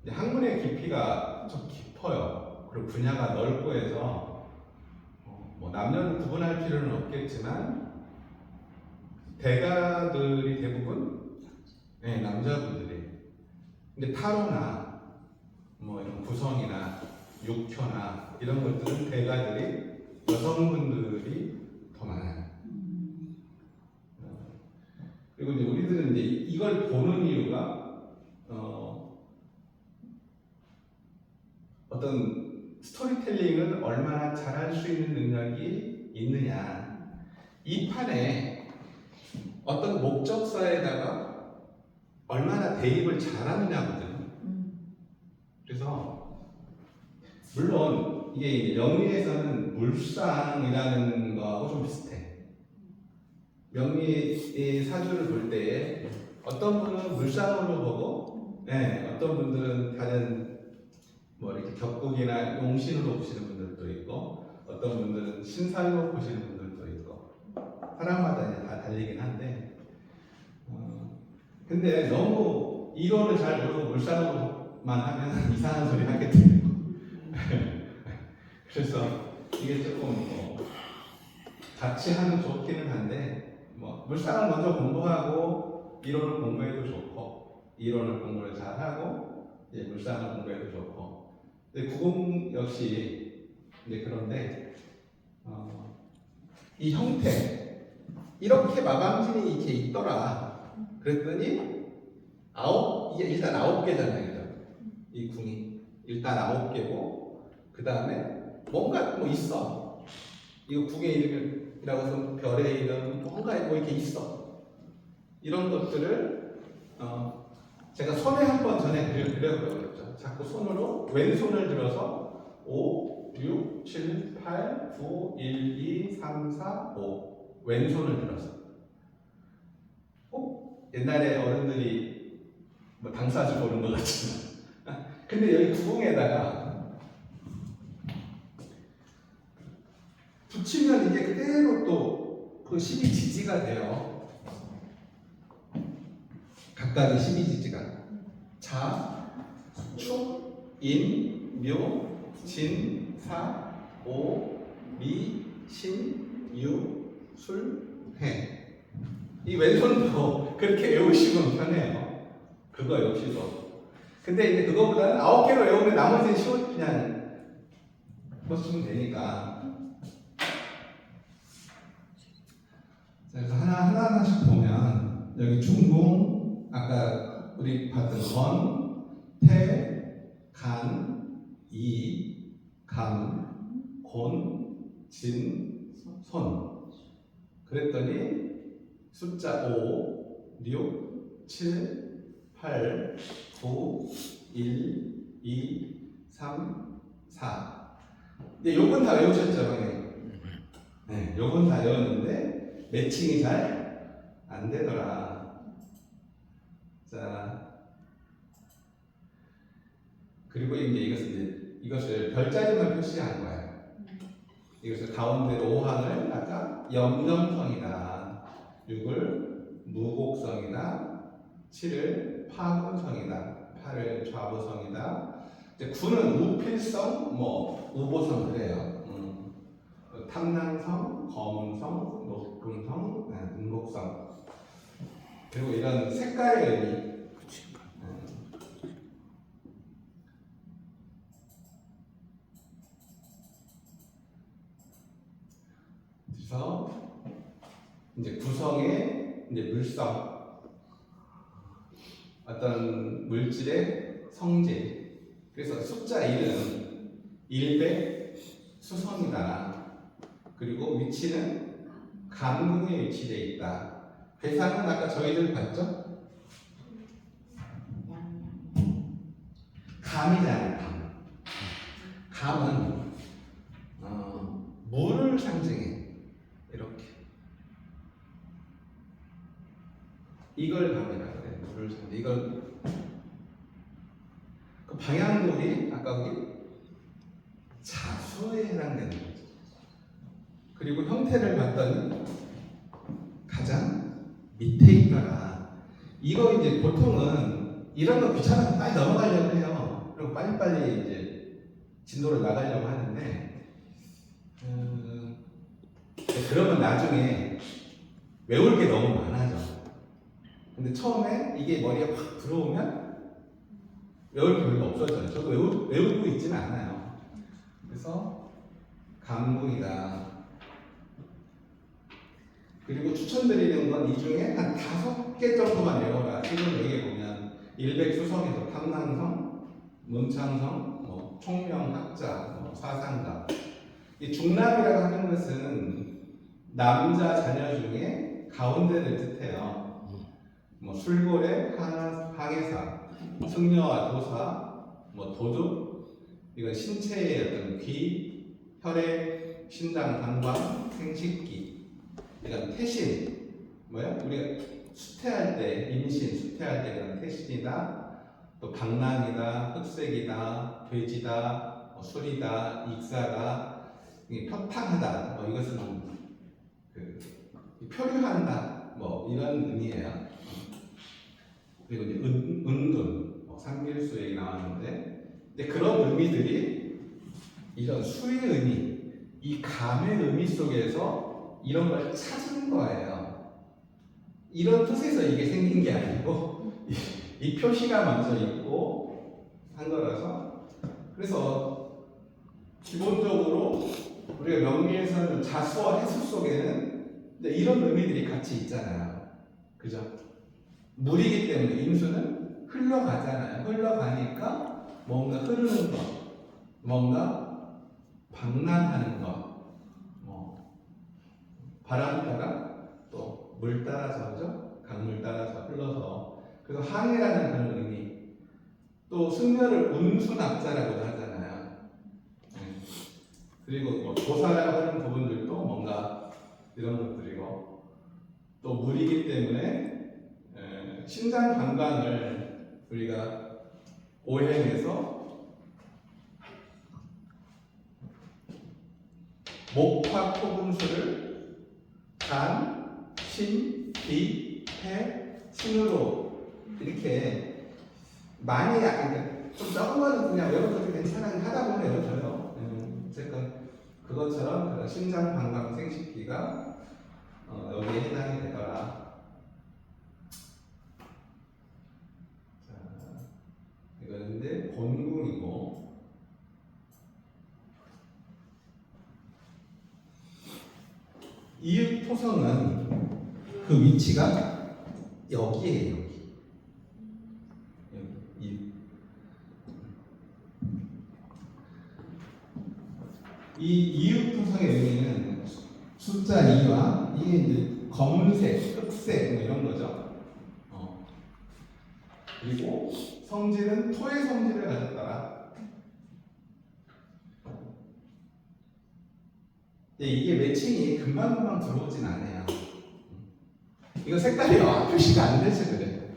[SPEAKER 2] 학문의 깊이가 좀 깊어요. 그리고 분야가 넓고 해서 뭐 남녀를 구분할 필요는 없겠지만 대가들이 대부분 남자분들이. 근데 타로나 뭐 이런 구성이나 육효나 이런 것들은 대가들이 여성분들이 더 많아요. 그리고 이제 우리들은 이제 이걸 보는 이유가 어떤 스토리텔링을 얼마나 잘할 수 있는 능력이 있느냐. 이 판에 어떤 목적사에다가 얼마나 대입을 잘하느냐거든. 그래서 물론 이게 영리에서는 물상이라는 거하고 좀 비슷해. 명리의 사주를 볼 때에 어떤 분은 물상으로 보고, 어떤 분들은 다른 뭐 이렇게 격국이나 용신으로 보시는 분들도 있고, 어떤 분들은 신살로 보시는 분들도 있고, 사람마다 이제 다 달리긴 한데, 근데 너무 이론을 잘 모르고 물상으로만 하면 이상한 소리 하게 돼요. 그래서 이게 조금 같이 하면 좋기는 한데, 물상을 먼저 공부하고 이론을 공부해도 좋고 이론을 공부를 잘하고 이제 물상을 공부해도 좋고 근데 구공 역시 이제 그런데 이 형태 이렇게 마감진이 이렇게 있더라 그랬더니 이게 일단 9개잖아요 그죠? 이 궁이 일단 9개고 그 다음에 뭔가 뭐 있어 이거 궁의 이름이라고 해서 별의 이름 뭔가 뭐 이렇게 있어 이런 것들을 제가 손에 한번 전에 그려보려고 자꾸 손으로 왼손을 들어서 5, 6, 7, 8, 9, 1, 2, 3, 4, 5 왼손을 들어서 옛날에 어른들이 뭐 당사주 보는 것 같지만 근데 여기 구공에다가 붙이면 이게 그대로 또 그 12지지가 돼요. 각각의 12지지가 자, 축, 인, 묘, 진, 사, 오, 미, 신, 유, 술, 해. 이 왼손도 그렇게 외우시면 편해요. 그거 역시도. 근데 이제 그거보다는 9개로 외우면 나머지는 쉬워 그냥 쓰면 되니까. 그래서 하나씩 보면 여기 중궁 아까 우리 봤던 건, 태, 간, 이, 감, 곤, 진, 손. 그랬더니 숫자 5, 6, 7, 8, 9, 1, 2, 3, 4. 근데 요건 다 외우셨죠, 네, 요건 다 외웠는데 매칭이 잘 안 되더라. 자, 그리고 이제 이것을 별자리만 표시한 거예요. 이것을 가운데 5항을 아까 염정성이다. 6을 무곡성이다. 7을 파군성이다. 8을 좌보성이다. 이제 9는 우필성, 우보성 그래요. 탐낭성, 검성, 녹금성, 은곡성. 그리고 이런 색깔의 의미. 그래서 이제 구성의 이제 물성, 어떤 물질의 성질. 그래서 숫자 1은 일백 수성이다. 그리고 위치는 감궁에 위치되어 있다. 괴상은 아까 저희들 봤죠? 감이잖아요. 감은 물을 상징해. 이렇게 이걸 감이라 그래. 물을 상징. 이걸 그 방향돌이 아까 거기 자수에 해당되는 거죠. 그리고 형태를 봤더니 가장 밑에 있더라. 이거 이제 보통은 이런 거 귀찮아서 빨리 넘어가려고 해요. 그리고 빨리빨리 이제 진도를 나가려고 하는데 그러면 나중에 외울 게 너무 많아져. 근데 처음에 이게 머리에 확 들어오면 외울 게 별로 없어져요. 저도 외우고 있지는 않아요. 그래서 감궁이다. 그리고 추천드리는 건 이 중에 한 5개 정도만 외워라. 지금 여기 보면 일백수성에서 탐낭성, 문창성, 총명학자, 사상가. 이 중남이라고 하는 것은 남자 자녀 중에 가운데를 뜻해요. 술고래, 항해사, 승려와 도사, 도둑. 이건 신체의 어떤 귀, 혈액, 신장, 방광, 생식기. 이건 태신, 우리가 수태할 때, 임신, 수태할 때 그런 태신이다, 또 방랑이다, 흑색이다, 돼지다, 술이다, 익사다, 표탕하다, 이것은 표류한다, 이런 의미예요. 그리고 이제 은둔, 삼길수에 나왔는데, 근데 그런 의미들이 이런 수의 의미, 이 감의 의미 속에서 이런 걸 찾은 거예요. 이런 뜻에서 이게 생긴 게 아니고 이 표시가 먼저 있고 한 거라서 그래서 기본적으로 우리가 명리에서는 자수와 해수 속에는 이제 이런 의미들이 같이 있잖아요. 그죠? 물이기 때문에 임수는 흘러가잖아요. 흘러가니까 뭔가 흐르는 것, 뭔가 방랑하는 것, 바람 따라 또 물 따라서 그죠? 강물 따라서 흘러서 그래서 항해라는 그런 의미. 또 승려를 운수납자라고도 하잖아요. 그리고 뭐 조사라고 하는 부분들도 뭔가 이런 것들이고 또 물이기 때문에 신장 관광을 우리가 오행에서 목화 토금수를 간, 신, 비, 해, 신으로 이렇게 많이 약간 좀 적은 거는 그냥 외워도 괜찮은 하다 보면 외워져요. 어쨌건 그것처럼 그런 신장 관광 생식기가 여기에 해당이 되더라. 자, 이거는 이제 본궁이고 이윽토성은 그 위치가 여기에요. 여기. 이 이윽토성의 의미는 숫자 2와 이게 이제 검은색, 흑색 뭐 이런 거죠. 그리고 성질은 토의 성질을 가졌더라. 이게 매칭이 금방금방 들어오진 않아요. 이거 색깔이 표시가 안 돼서 그래.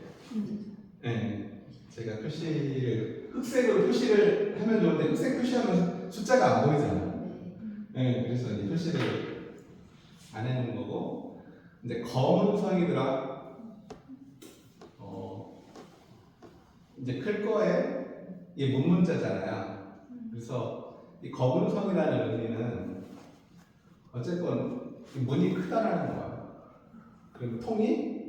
[SPEAKER 2] 네, 제가 표시를 흑색으로 표시를 하면 좋은데 흑색 표시하면 숫자가 안 보이잖아. 네, 그래서 이제 표시를 안 해놓은 거고. 근데 검은 성이더라. 이제 클 거에 이게 문문자잖아요. 그래서 이 검은 성이라는 의미는 어쨌건 문이 크다라는 거야. 그럼 통이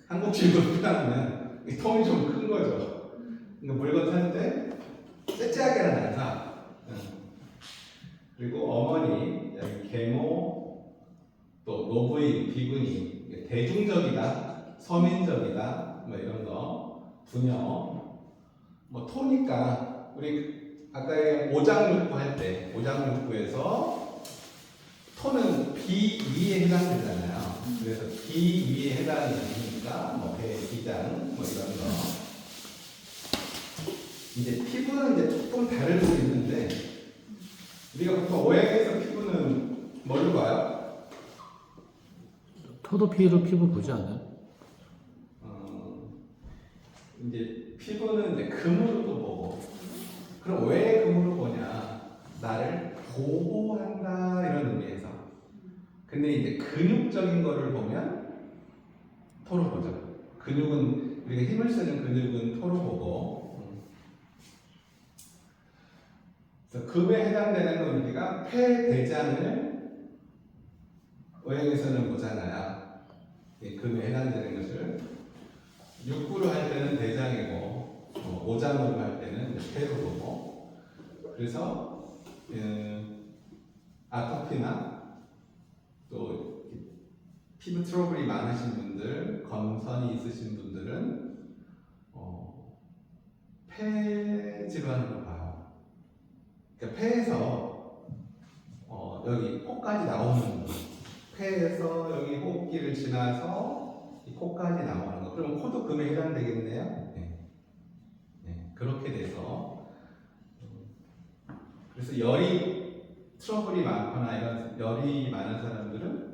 [SPEAKER 2] 한국식으로 크다면 이 통이 좀 큰 거죠. 그러니까 물건 타는데 째째하게는 안 사. 그리고 어머니, 계모, 또 노부인, 비구니, 대중적이다, 서민적이다, 뭐 이런 거, 부녀. 뭐 토니까 우리 아까 오장육부 할 때 오장육부에서 토는 비위에 해당되잖아요. 그래서 비위에 해당되니까 뭐 배, 비장 뭐 이런 거. 이제 피부는 이제 조금 다를 수 있는데 우리가 보통 오행에서 피부는 뭘로 봐요?
[SPEAKER 1] 토도 피로 피부 보지 않아요?
[SPEAKER 2] 이제 피부는 이제 금으로도 보고, 그럼 왜 금으로 보냐? 나를 보호한다 이런 의미에서. 근데 이제 근육적인 거를 보면 토로 보죠. 근육은 우리가 힘을 쓰는 근육은 토로 보고. 그래서 금에 해당되는 건 우리가 폐, 대장을 오행에서는 보잖아요. 금에 해당되는 것을. 육구로 할 때는 대장이고 오장으로 할 때는 폐로 보고 그래서 아토피나 또 피부 트러블이 많으신 분들, 검선이 있으신 분들은 폐 질환으로 봐요. 그러니까 폐에서 여기 코까지 나오는 폐에서 여기 호흡기를 지나서 이 코까지 나오는 거. 그러면 코도 금에 해당되겠네요. 네, 그렇게 돼서 그래서 열이 트러블이 많거나 이런 열이 많은 사람들은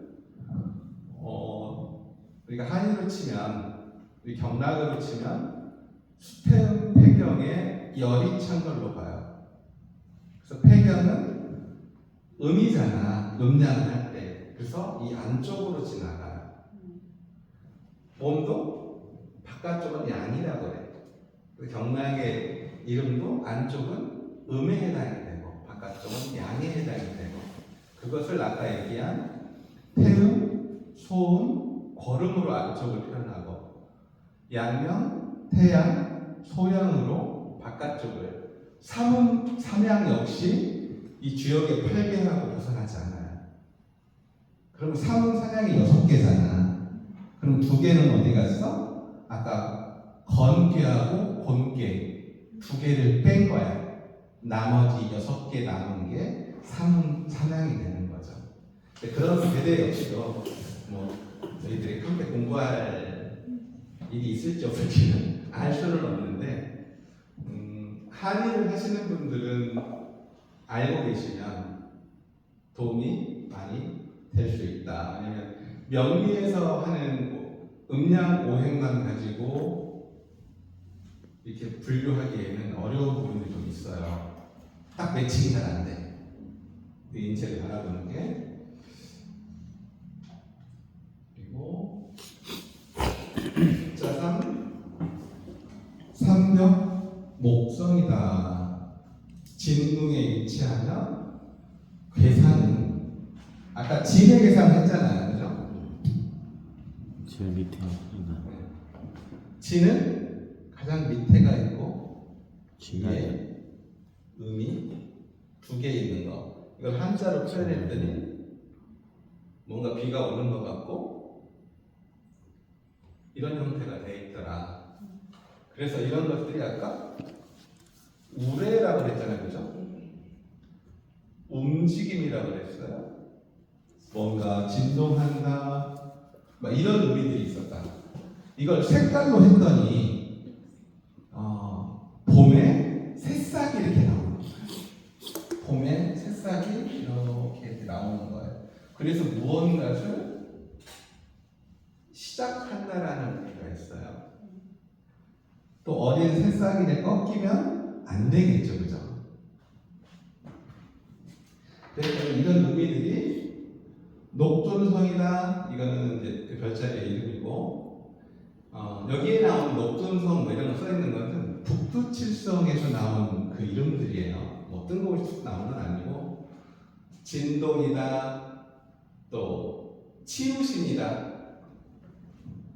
[SPEAKER 2] 우리가 한의로 치면 우리 경락으로 치면 수태음 폐경에 열이 찬 걸로 봐요. 그래서 폐경은 음이잖아. 음양을 할 때. 그래서 이 안쪽으로 지나가요. 몸도 바깥쪽은 양이라고 그래. 경락의 이름도 안쪽은 음에 해당이 되고 바깥쪽은 양에 해당이 되고 그것을 아까 얘기한 태음, 소음, 걸음으로 안쪽을 표현하고 양면, 태양, 소양으로 바깥쪽을 삼양 역시 이 주역의 8개하고 벗어나지 않아요. 그럼 삼은 사양이 6개잖아. 그럼 2개는 어디 갔어? 아까 건괴하고 곤괴 2개를 뺀 거야. 나머지 6개 남은 게 삼양이 되는 거죠. 그런 세대 역시도 뭐 저희들이 함께 공부할 일이 있을지 없을지는 알 수는 없는데 한의를 하시는 분들은 알고 계시면 도움이 많이 될 수 있다. 왜냐면 명리에서 하는 음양 오행만 가지고 이렇게 분류하기에는 어려운 부분이 좀 있어요. 딱 매칭이 잘 안 돼. 그 인체를 바라보는 게. 그리고 숫자 3 삼벽 목성이다. 진궁에 위치하며 괴산은 아까 진의 계산 했잖아요, 그죠?
[SPEAKER 1] 제일 밑에 있나?
[SPEAKER 2] 진은 가장 밑에가 있고
[SPEAKER 1] 지가
[SPEAKER 2] 위에 음이 2개 있는 거. 이걸 한자로 표현했더니 뭔가 비가 오는 것 같고 이런 형태가 돼 있더라. 그래서 이런 것들이 아까 우레라고 그랬잖아요, 그죠? 움직임이라고 그랬어요. 뭔가 진동한다, 막 이런 의미들이 있었다. 이걸 색깔로 했더니 봄에 새싹이 이렇게 나오는 거예요. 봄에 새싹이 이렇게 나오는 거예요. 그래서 무언가를 시작한다라는 의미가 있어요. 또 어린 새싹이 꺾이면 안 되겠죠, 그죠? 그래서 이런 의미들이 녹존성이다. 이거는 이제 그 별자리의 이름이고, 여기에 나온 녹존성 뭐 이런 거 써 있는 것은 북두칠성에서 나온 그 이름들이에요. 뭐 뜬금없이 나온 건 아니고, 진동이다, 또 치우신이다.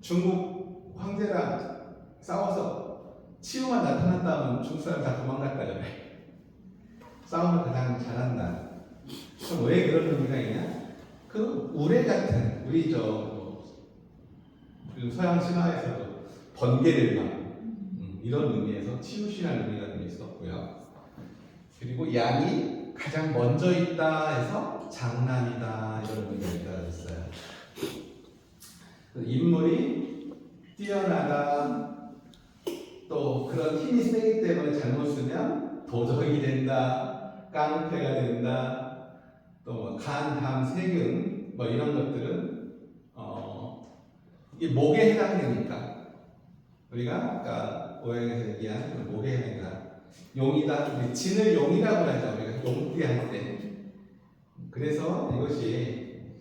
[SPEAKER 2] 중국 황제랑 싸워서 치우만 나타났다 하면 중국 사람 다 도망갔다 그래. 싸움을 가장 잘한다. 그럼 왜 그런 의미가 있냐? 그 우레 같은 우리 서양 신화에서도 번개를 막 이런 의미에서 치우시라는 의미가 좀 있었고요. 그리고 양이 가장 먼저 있다 해서 장남이다 이런 의미가 있다고 했어요. 인물이 뛰어나다, 또 그런 힘이 세기 때문에 잘못 쓰면 도적이 된다, 깡패가 된다. 또 간, 담, 세균 뭐 이런 것들은 이 목에 해당되니까 우리가 아까 오행에서 얘기한 그 목에 해당된다. 용이다. 우리 진을 용이라고 하죠. 우리가 용띠할 때. 그래서 이것이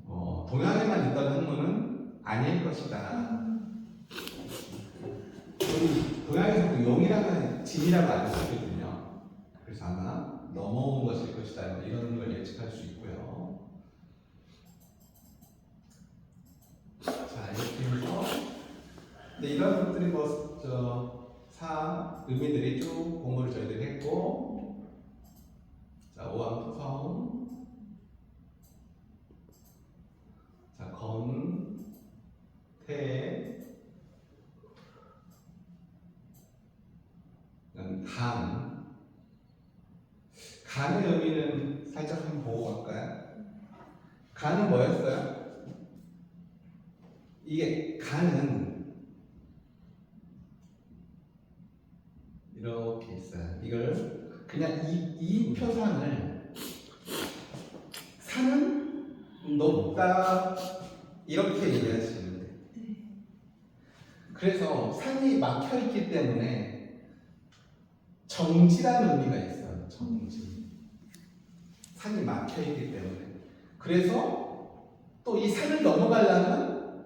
[SPEAKER 2] 동양에만 있던 학문은 아닐 것이다. 우리 동양에서 그 용이라고 하는 진이라고 안 쓰거든요. 그래서 아마 넘어온 것일 것이다. 이런 걸 예측할 수 있고요. 자, 이렇게 해서 근데 이런 것들이 의미들이 쭉 공부를 저희들이 했고, 자, 오왕토성, 자, 건, 태, 간. 간의 의미는 살짝 한번 보고 갈까요? 간은 뭐였어요? 이게 간은 이렇게 있어요. 이걸 그냥 이 표상을 산은 높다 이렇게 얘기하시면 돼요. 그래서 산이 막혀 있기 때문에 정지라는 의미가 있어요. 정지. 산이 막혀 있기 때문에. 그래서 또 이 산을 넘어가려면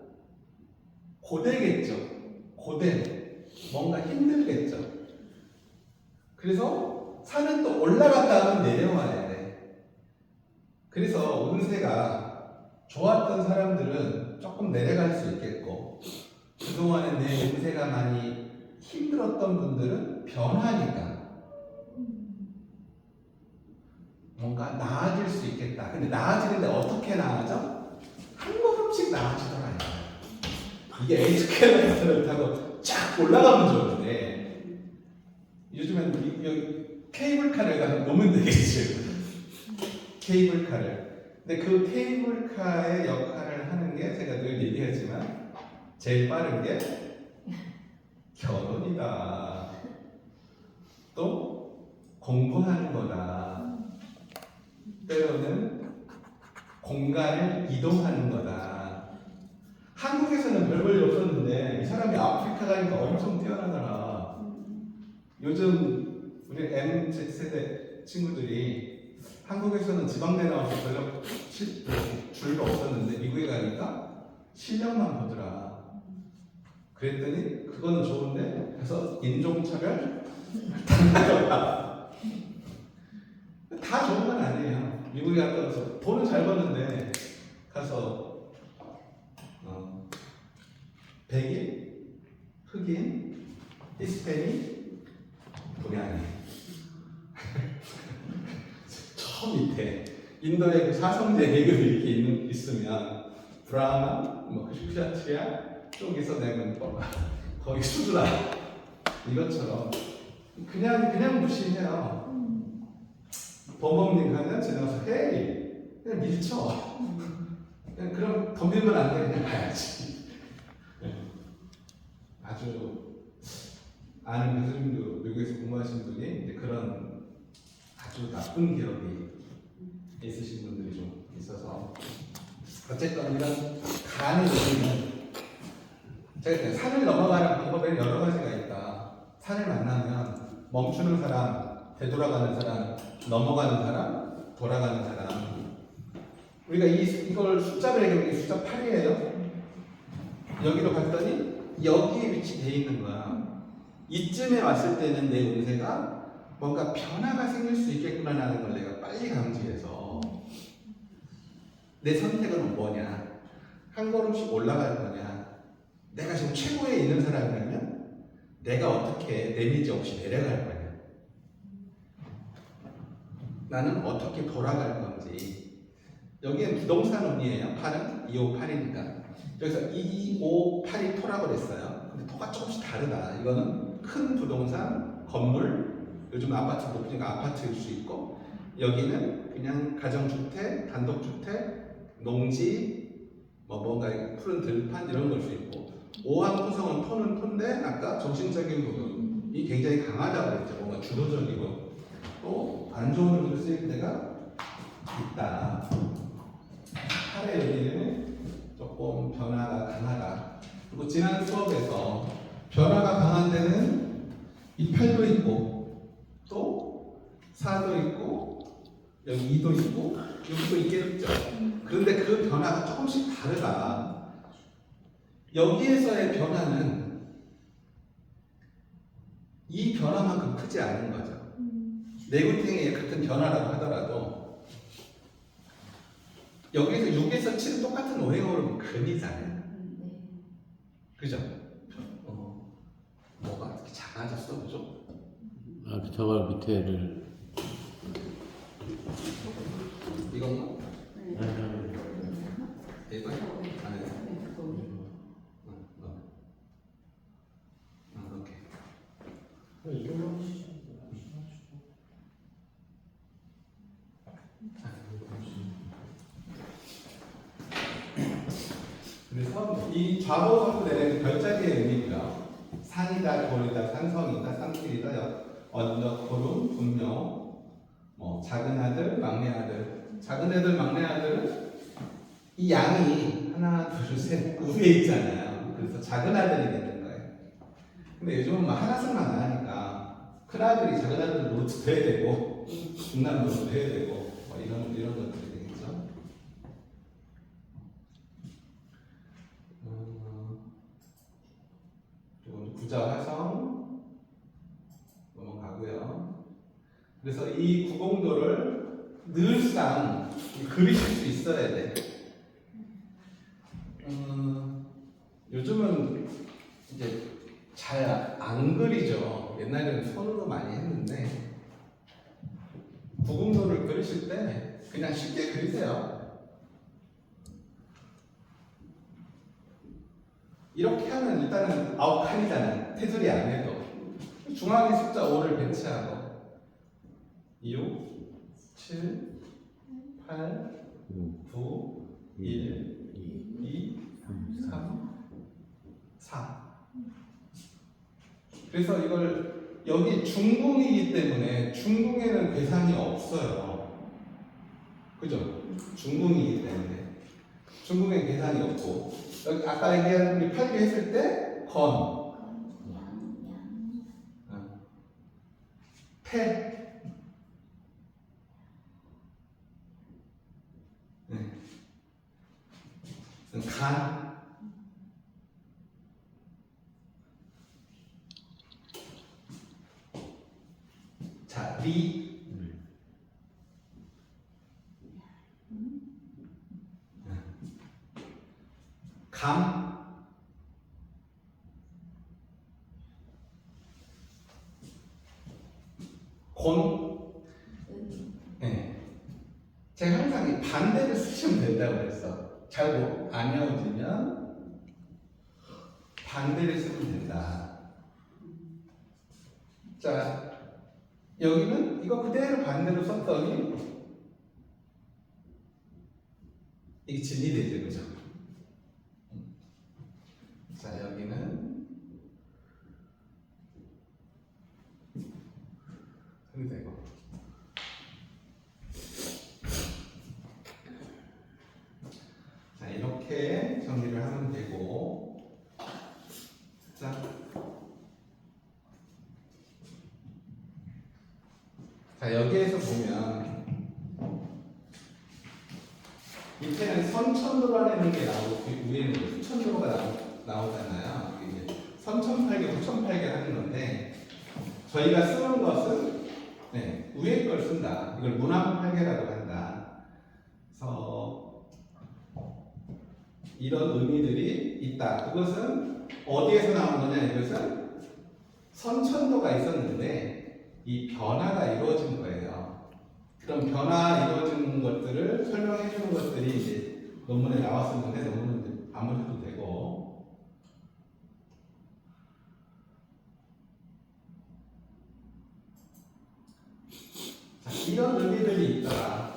[SPEAKER 2] 고되겠죠. 고된. 뭔가 힘들겠죠. 그래서 산은 또 올라갔다 하면 내려와야 돼. 그래서 운세가 좋았던 사람들은 조금 내려갈 수 있겠고, 그동안에 내 운세가 많이 힘들었던 분들은 변하니까 뭔가 나아질 수 있겠다. 근데 나아지는데 어떻게 나아져? 한 걸음씩 나아지더라. 이게 에스컬레이터를 타고 쫙 올라가면 좋은데, 요즘엔 여기 케이블카를 가서 놓으면 되겠지. 케이블카를. 근데 그 케이블카의 역할을 하는 게 제가 늘 얘기하지만 제일 빠른 게 결혼이다. 또 공부하는 거다. 때로는 공간을 이동하는 거다. 한국에서는 별 볼일 없었는데 이 사람이 아프리카 가니까 엄청 뛰어나더라. 요즘 우리 MZ세대 친구들이 한국에서는 지방대 나와서 별로 줄도 없었는데 미국에 가니까 실력만 보더라. 그랬더니 그거는 좋은데 그래서 인종차별 당하더라. 다 좋은 건 아니에요. 미국에 갔다 와서 돈은 잘 버는데 가서 백인, 흑인, 히스패닉, 동양인 저 밑에 인도의 그 사성제 계급이 이렇게 있으면 브라만, 뭐 슈샤트리아 쪽에서 내면 거의 수주라 이것처럼 그냥 무시해요. 범범님 가면 지나가서 헤이 그냥 밀쳐. 그냥 그럼 덤비면 안 돼. 그냥 가야지. 아주 아는 교수님도 미국에서 공부하신 분이 이제 그런 아주 나쁜 기억이 있으신 분들이 좀 있어서 어쨌든 이런 간의 의미는 제가 산을 넘어가는 방법에는 여러 가지가 있다. 산을 만나면 멈추는 사람, 되돌아가는 사람, 넘어가는 사람, 돌아가는 사람. 우리가 이걸 숫자로 얘기하면 숫자 8이에요. 여기로 갔더니 여기에 위치되어 있는 거야. 이쯤에 왔을 때는 내 운세가 뭔가 변화가 생길 수 있겠구나라는 걸 내가 빨리 감지해서 내 선택은 뭐냐, 한 걸음씩 올라갈 거냐, 내가 지금 최고에 있는 사람이라면 내가 어떻게 데미지 없이 내려갈 거냐, 나는 어떻게 돌아갈 건지. 여기엔 부동산 운이에요. 8은 2, 5, 8이니까 여기서 2, 5, 8이 토라고 그랬어요. 근데 토가 조금씩 다르다. 이거는 큰 부동산, 건물, 요즘 아파트 높으니까 아파트일 수 있고, 여기는 그냥 가정주택, 단독주택, 농지, 뭐 뭔가 푸른 들판 이런 걸 수 있고, 5항 구성은 토는 토인데 아까 정신적인 부분이 굉장히 강하다고 그랬죠. 뭔가 주도적이고 또 안 좋은 의미로 쓰일 때가 있다. 8의 의미는 조금 변화가 강하다. 그리고 지난 수업에서 변화가 강한 데는 이 8도 있고 또 4도 있고 여기 2도 있고 여기도 있겠죠. 그런데 그 변화가 조금씩 다르다. 여기에서의 변화는 이 변화만큼 크지 않은 거죠. 내구탱이의 같은 변화라고 하더라도 여기에서 6에서 7은 똑같은 오행으로 근이잖아요. 그죠? 뭐가 이렇게 작아졌어, 그죠?
[SPEAKER 1] 아, 저걸 밑에를
[SPEAKER 2] 이건가? 이거? 아니, 이렇게. 그래서 이 좌보석도 내는 별자리의 의미고요. 산이다, 돌이다, 산성이다, 쌍길이다, 언덕, 구름, 분명, 뭐 작은 아들, 막내 아들. 작은 애들, 막내 아들은 이 양이 하나, 둘, 셋 위에 있잖아요. 그래서 작은 아들이 되는 거예요. 근데 요즘은 뭐 하나씩만 안 하니까 큰 아들이 작은 아들 노릇 돼야 되고, 중남 노릇 돼야 되고, 뭐 이런 것들이 되겠죠. 그리고 구자 화성 넘어가고요. 그래서 이 구공도를 늘상 그리실 수 있어야 돼. 요즘은 이제 잘 안 그리죠. 옛날에는 손으로 많이 했는데 구금도를 그리실 때 그냥 쉽게 그리세요. 이렇게 하면 일단은 아웃칸이잖아요. 테두리 안 해도. 중앙에 숫자 5를 배치하고 6, 7, 8, 9, 1, 2, 3, 4. 그래서 이걸 여기 중궁이기 때문에 중궁에는 괴상이 없어요. 그죠? 중궁이기 때문에 중궁에 괴상이 없고 여기 아까 얘기한 우리 8개 했을 때 건, 패, 간, 자, 리, 감, 곤. 네. 제가 항상 이 반대를 쓰시면 된다고 그랬어. 잘 안 외워지면 반대를 쓰면 된다. 자, 여기는 이거 그대로 반대로 썼더니 이게 진리되죠, 그죠? 자, 여기는 여기 되고. 자, 이렇게 정리를 하면 되고. 자, 여기에서 보면 밑에는 선천도라는 게 나오고 위에는 후천도가 나오잖아요. 이게 선천팔계, 후천팔계 하는 건데 저희가 쓰는 것은 위에 걸 쓴다. 이걸 문화팔계라고 한다. 그래서 이런 의미들이 있다. 그것은 어디에서 나온 거냐? 이것은 선천도가 있었는데 이 변화가 이루어진 거예요. 그럼 변화 이루어진 것들을 설명해 주는 것들이 이제 논문에 나왔었는데 논문은 안 보셔도 되고. 자, 이런 의미들이 있더라.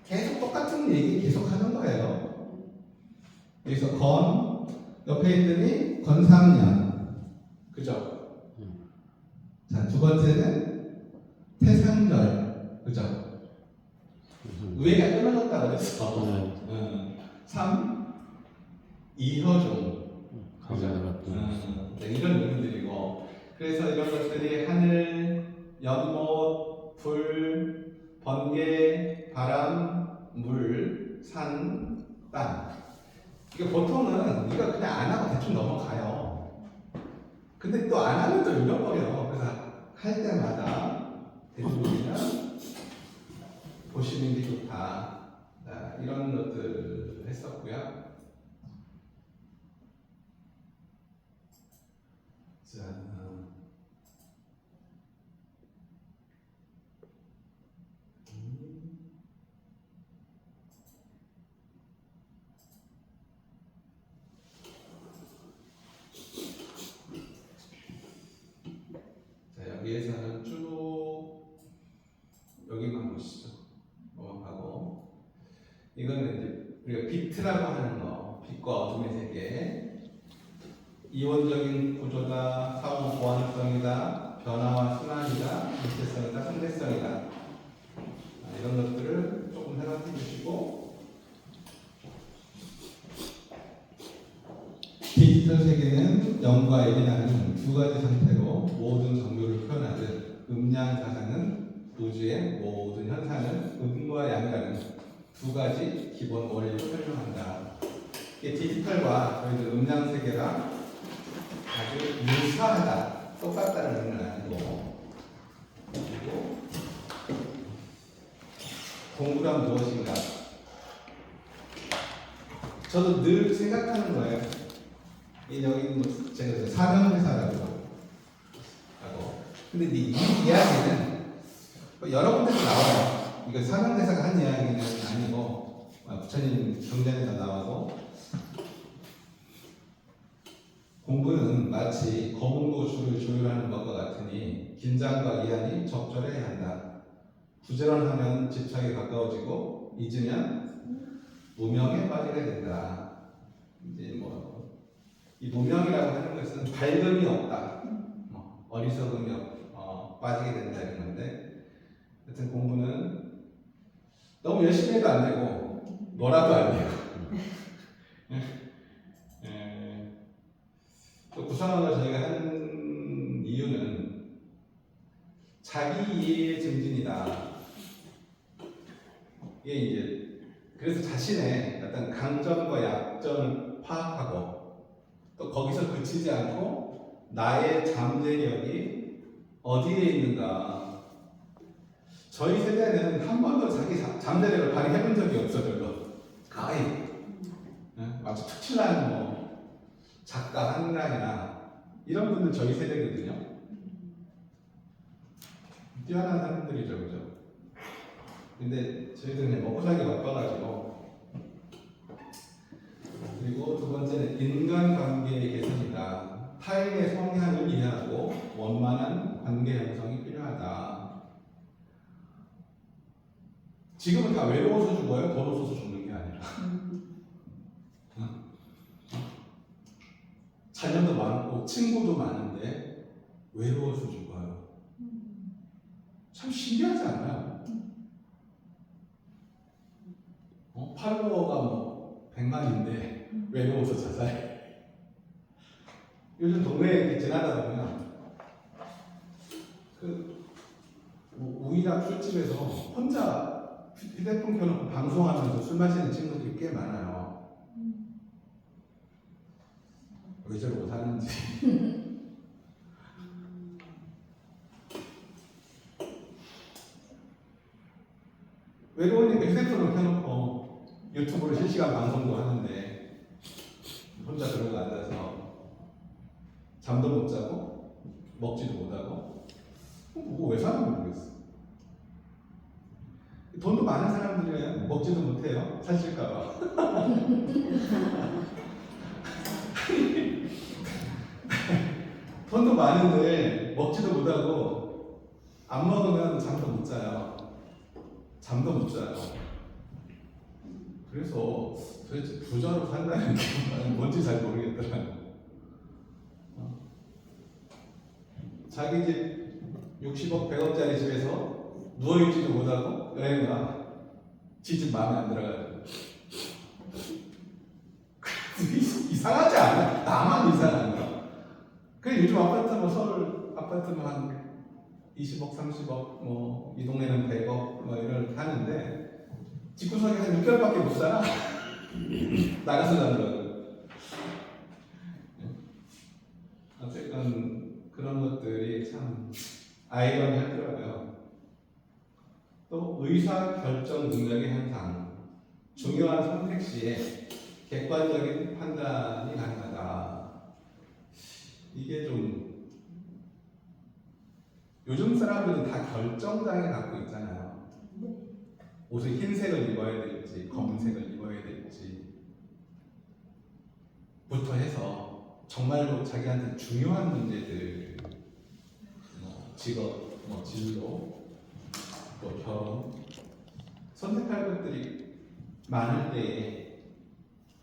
[SPEAKER 2] 계속 똑같은 얘기 계속 하는 거예요. 여기서 건 옆에 있더니 건상년, 그죠? 자, 두 번째는 태상절, 그죠? 위에가 끊어졌다 그랬어. 3. 이허종, 그죠? 이런 의미들이고. 그래서 이런 것들이 하늘, 연못, 불, 번개, 바람, 물, 산, 땅. 이게 보통은 우리가 그냥 안 하고 대충 넘어가요. 근데 또 안 하면 또 잃어버려. 그래서 할 때마다 대충이면 보시는 게 좋다. 자, 이런 것들 했었고요. 자, 여기에서는 쭉 여기만 보시죠. 넘어가고 이거는 이제 우리가 비트라고 하는 거, 빛과 어둠의 세계, 이원적인 구조다, 사후 보완성이다, 변화와 순환이다, 일체성이다, 상대성이다. 이런 것들을 조금 생각해 주시고, 디지털 세계는 영과 일이라는 두 가지 상태로 모든 정보를 표현하듯 음양 자산은 우주의 모든 현상을 음과 양이라는 두 가지 기본 원리로 설명한다. 이게 디지털과 저희들 음양 세계가 아주 유사하다, 똑같다는 의미는 아니고, 그리고 공부란 무엇인가? 저도 늘 생각하는 거예요. 여기 뭐 제가 사명대사라고 하고. 근데 이 이야기는 뭐 여러 군데서 나와요. 이거 사명대사가 한 이야기는 아니고 부처님 경전에서 나와도 공부는 마치 거북로 줄을 조율하는 것과 같으니 긴장과 이한이 적절해야 한다. 부지런하면 집착에 가까워지고 잊으면 무명에 빠지게 된다. 이제 뭐 이 무명이라고 하는 것은 밝음이 없다, 어리석음이 빠지게 된다 이런 건데, 하여튼 공부는 너무 열심히 해도 안 되고 놀아도 안 되고. 또 구상학을 저희가 한 이유는 자기 이해의 증진이다. 이게 이제 그래서 자신의 어떤 강점과 약점을 파악하고 또 거기서 그치지 않고 나의 잠재력이 어디에 있는가. 저희 세대는 한 번도 자기 잠재력을 발휘해 본 적이 없어. 별로 거의 아주 특출난 뭐 작가 한강이나 이런 분들 저희 세대거든요. 뛰어난 사람들이죠, 그죠? 근데 저희들은 그냥 먹고 살기 바빠가지고. 그리고 두 번째는 인간관계의 개선이다. 타인의 성향을 이해하고 원만한 관계 형성이 필요하다. 지금은 다 외로워서 죽어요? 돈 없어서 죽는 게 아니라. 자녀도 많고 친구도 많은데 외로워서 죽어요. 참 신기하지 않아요? 팔로워가 뭐 100만인데 외로워서 자살. 요즘 동네에 이렇게 지나다 보면 그 우이락 술집에서 혼자 휴대폰 켜놓고 방송하면서 술 마시는 친구들이 꽤 많아요. 왜 저러고 사는지. 외로우니까 휴대폰을 켜놓고 유튜브로 실시간 방송도 하는데 혼자 그러고 앉아서 잠도 못 자고 먹지도 못하고 왜 사는지 모르겠어. 돈도 많은 사람들은 먹지도 못해요. 살찔까봐. 돈도 많은데 먹지도 못하고 안 먹으면 잠도 못 자요. 잠도 못 자요. 그래서 도대체 부자로 산다는 게 뭔지 잘 모르겠더라고요. 자기 집 60억, 100억짜리 집에서 누워있지도 못하고 여행 가. 지 집 마음에 안 들어가지고. 이상하지 않아? 나만 이상한가? 그래 요즘 아파트 뭐 서울 아파트는 한 20억, 30억, 뭐 이 동네는 100억 뭐 이렇게 하는데 집구석에 한 6개월밖에 못 살아. 나가서 자더라고. 어쨌든 그런 것들이 참 아이러니하더라고요. 또 의사 결정 능력의 향상, 중요한 선택 시에 객관적인 판단이 가능하다. 이게 좀 요즘 사람들은 다 결정장애 갖고 있잖아요. 옷을 흰색을 입어야 될지 검은색을 입어야 될지 부터 해서 정말로 자기한테 중요한 문제들, 뭐 직업, 뭐 진로, 또 결혼, 선택할 것들이 많을 때에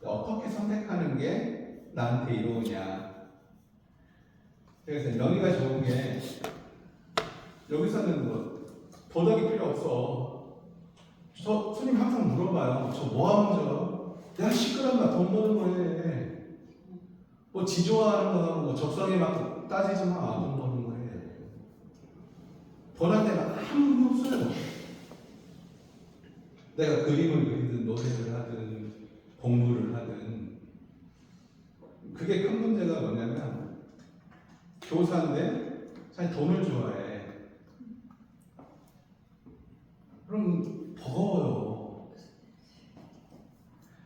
[SPEAKER 2] 어떻게 선택하는 게 나한테 이로우냐. 그래서 명의가 좋은 게 여기서는 뭐 도덕이 필요 없어. 저 스님 항상 물어봐요. 저 뭐 하면 저? 야 시끄럽나 돈 버는 거에 뭐 지조하는 거하고 뭐 적성에 막 따지지 마. 돈 버는 거에 돈할 때가 아무 없어요. 내가 그림을 그리든 노래를 하든 공부를 하든. 그게 큰 문제가 뭐냐면 교사인데 자기 돈을 좋아해. 그럼 버거워요.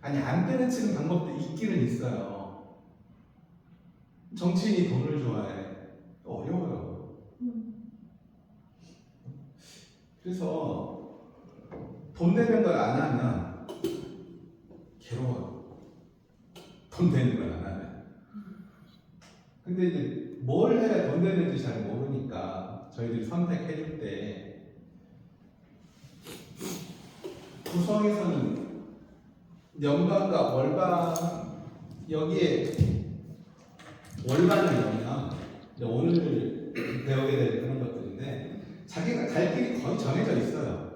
[SPEAKER 2] 아니 안 때려치는 방법도 있기는 있어요. 정치인이 돈을 좋아해. 어려워요. 그래서 돈 되는 걸 안 하면 괴로워요. 돈 되는 걸 안 하면. 근데 이제 뭘 해야 돈 되는지 잘 모르니까 저희들이 선택해 줄 때 구성에서는 연방과 월방 여기에 월반을 넣으면 이제 오늘 배우게 될 그런 것들인데 자기가 갈 길이 거의 정해져 있어요.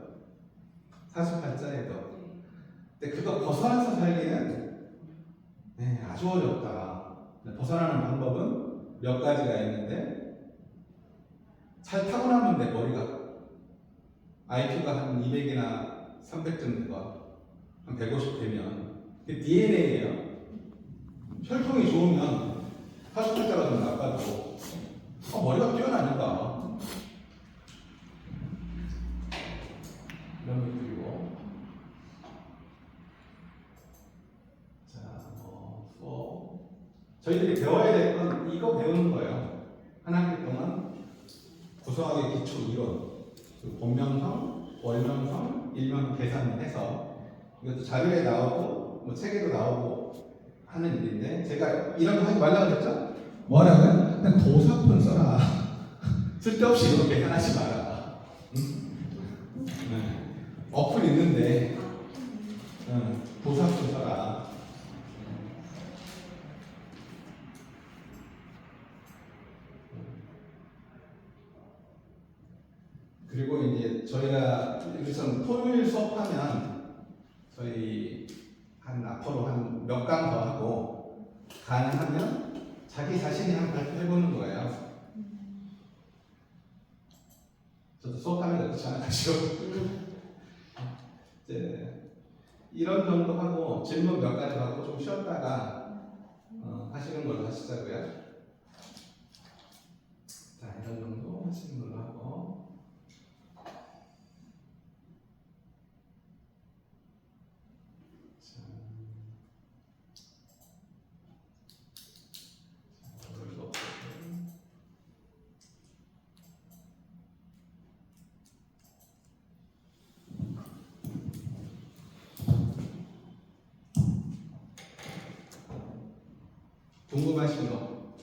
[SPEAKER 2] 사주팔자에도. 근데 그거 벗어나서 살기는 아주 어렵다. 벗어나는 방법은 몇 가지가 있는데 잘 타고나면 내 머리가 IQ가 한 200이나 300점 되건 한 150 되면 그게 DNA예요. 혈통이 좋으면 사주팔자가 좀 나빠도 머리가 뛰어나니까 이런 것들이고. 자, 수업 저희들이 배워야 될 건 이거 배우는 거예요. 한 학기 동안 구성학의 기초 이론, 본명성, 월명성, 일명 계산을 해서 이것도 자료에 나오고 뭐 책에도 나오고 하는 일인데 제가 이런 거 하지 말라고 했죠? 뭐라고요? 그냥 도사푼 써라. 쓸데없이 이거 계산하지 마라. 응? 어플 있는데 도사푼 써라. 그리고 이제 저희가 우선 토요일 수업하면 저희 앞으로 한 몇 강 더 하고 가능하면 자기 자신이 한번 발표해보는 거예요. 저도 수업하면 그렇지 않아가지고 이제 이런 정도 하고 질문 몇 가지 하고 좀 쉬었다가 하시는 걸로 하시자고요. 자, 이런 정도 하시는 걸로 하고. 궁금하신 거?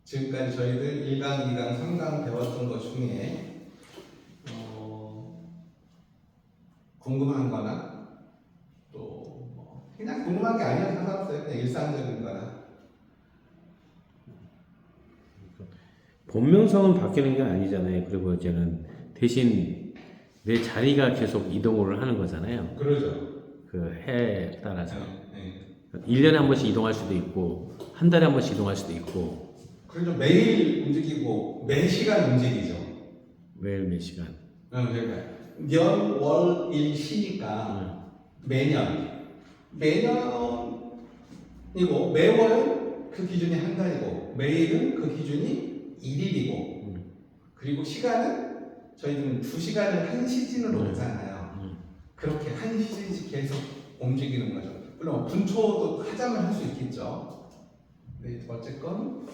[SPEAKER 2] 지금까지 저희들 1강, 2강, 3강 배웠던 것 중에 궁금한 거나 또 그냥 궁금한 게 아니어도 상관없어요. 그냥 일상적인 거나.
[SPEAKER 1] 본명성은 바뀌는 게 아니잖아요. 그리고 이제는 대신 내 자리가 계속 이동을 하는 거잖아요.
[SPEAKER 2] 그러죠.
[SPEAKER 1] 그 해에 따라서.
[SPEAKER 2] 네.
[SPEAKER 1] 1년에 한 번씩 이동할 수도 있고 한 달에 한 번씩 이동할 수도 있고.
[SPEAKER 2] 그렇죠. 매일 움직이고 매 시간 움직이죠.
[SPEAKER 1] 매일 몇 시간.
[SPEAKER 2] 그러니까 년, 월, 일 쉬니까 매년이고 매월은 그 기준이 한 달이고 매일은 그 기준이 1일이고 그리고 시간은 저희들은 2시간을 한 시즌으로 보잖아요. 그렇게 한 시즌씩 계속 움직이는 거죠. 물론 분초도 하자면 할 수 있겠죠. 네, 어쨌건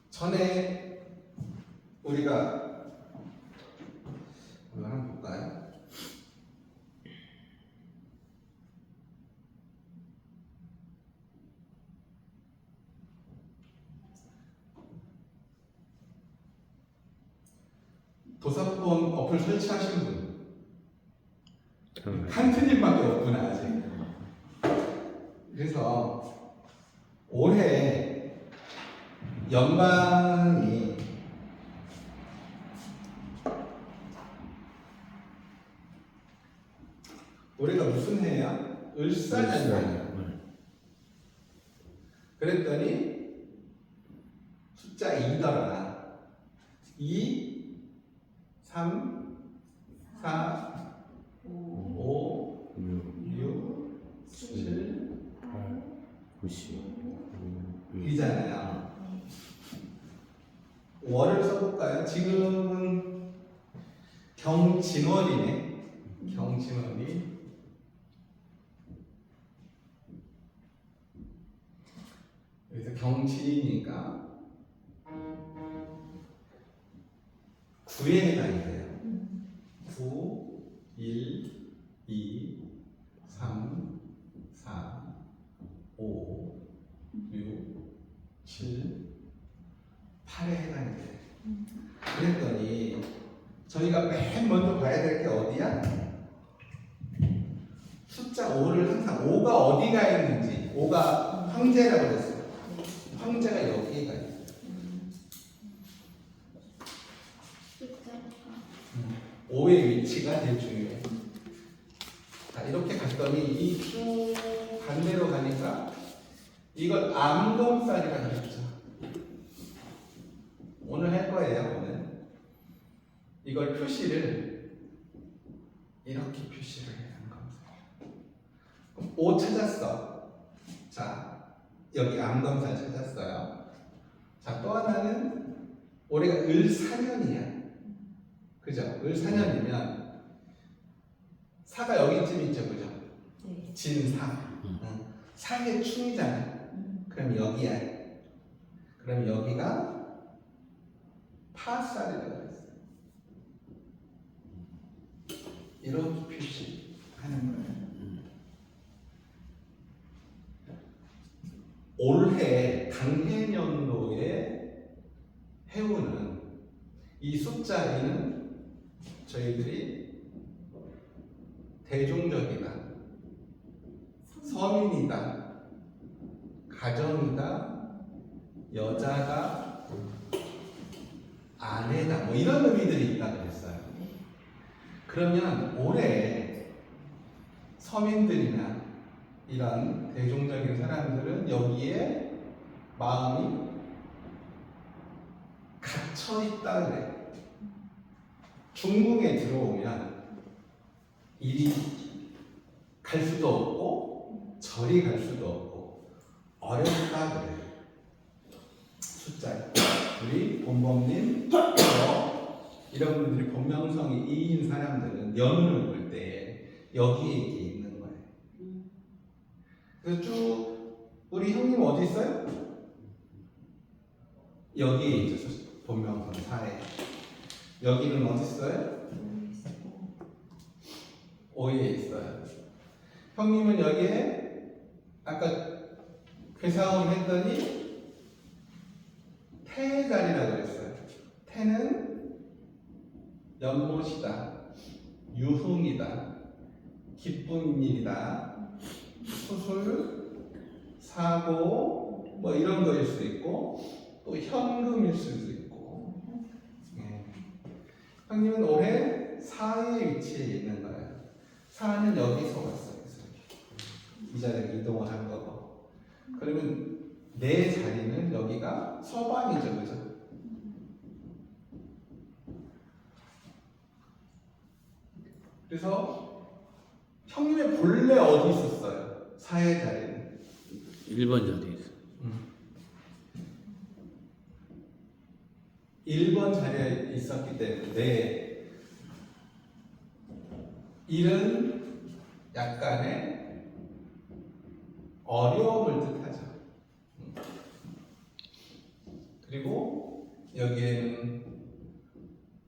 [SPEAKER 2] 전에 우리가 한번 볼까요? 도사폰 어플 설치하신 분 칸트님밖에 없구나 아직. 그래서 올해 연방이 올해가 무슨 해야? 을사년이에요. 그랬더니 숫자 2더라. 2, 3, 4, 5, 6, 7,
[SPEAKER 1] 8, 90.
[SPEAKER 2] 이잖아요. 월을 써볼까요? 지금은 경진월이네. 경진월이 경치니까 9에 해당이 돼요. 9, 1, 2, 3, 4, 5, 6, 7, 8에 해당이 돼요. 그랬더니 저희가 맨 먼저 봐야 될 게 어디야? 숫자 5를 항상 5가 어디가 있는지 5가 황제라고 그랬어요. 황제가 여기가 있어요.
[SPEAKER 4] 숫자가
[SPEAKER 2] 5의 위치가 제일 중요해요. 자, 이렇게 갔더니 이 쭉 반대로 가니까 이걸 암검살이라고 그랬죠. 오늘 할 거예요. 오늘 이걸 표시를 이렇게 표시를 해요. 암검살. 5 찾았어. 자, 여기 암검살 찾았어요. 자, 또 하나는 올해가 을사년이야. 그죠? 을사년이면 사가 여기쯤 있죠, 그죠?
[SPEAKER 3] 네.
[SPEAKER 2] 진사. 사의 충이잖아. 그럼 여기야. 그럼 여기가 파살이라고 했어. 이렇게 표시하는 거예요. 올해 당해년도의 해운은 이 숫자 2는 저희들이 대중적이다, 서민이다, 가정이다, 여자다, 아내다, 뭐 이런 의미들이 있다고 그랬어요. 그러면 올해 서민들이나 이런 대중적인 사람들은 여기에 마음이 갇혀 있다 그래. 중궁에 들어오면 이리 갈 수도 없고 저리 갈 수도 없고 어렵다 그래. 숫자 우리 본범님 이런 분들이 본명성이 2인 사람들은 연운을 볼 때 여기에 이게 있는 거예요. 그래서 쭉 우리 형님 어디 있어요? 여기에 있죠. 본명성 4에. 여기는 어디 있어요? 5에 있어요. 형님은 여기에 아까 괴사원 했더니 태의 자리라고 했어요. 태는 연못이다, 유흥이다, 기쁜 일이다, 수술, 사고 뭐 이런 거일 수도 있고 또 현금일 수도 있고. 형님은 올해 사의 위치에 있는 거예요. 사는 여기서 왔어요. 이 자리에 이동을 한 거고. 그러면 내 자리는 여기가 서방이죠, 그죠? 그래서 형님의 본래 어디 있었어요? 사의 자리는
[SPEAKER 1] 1번 자리에 있어.
[SPEAKER 2] 1번 자리에 있었기 때문에 일은 약간의 어려움을 뜻하죠. 그리고 여기에는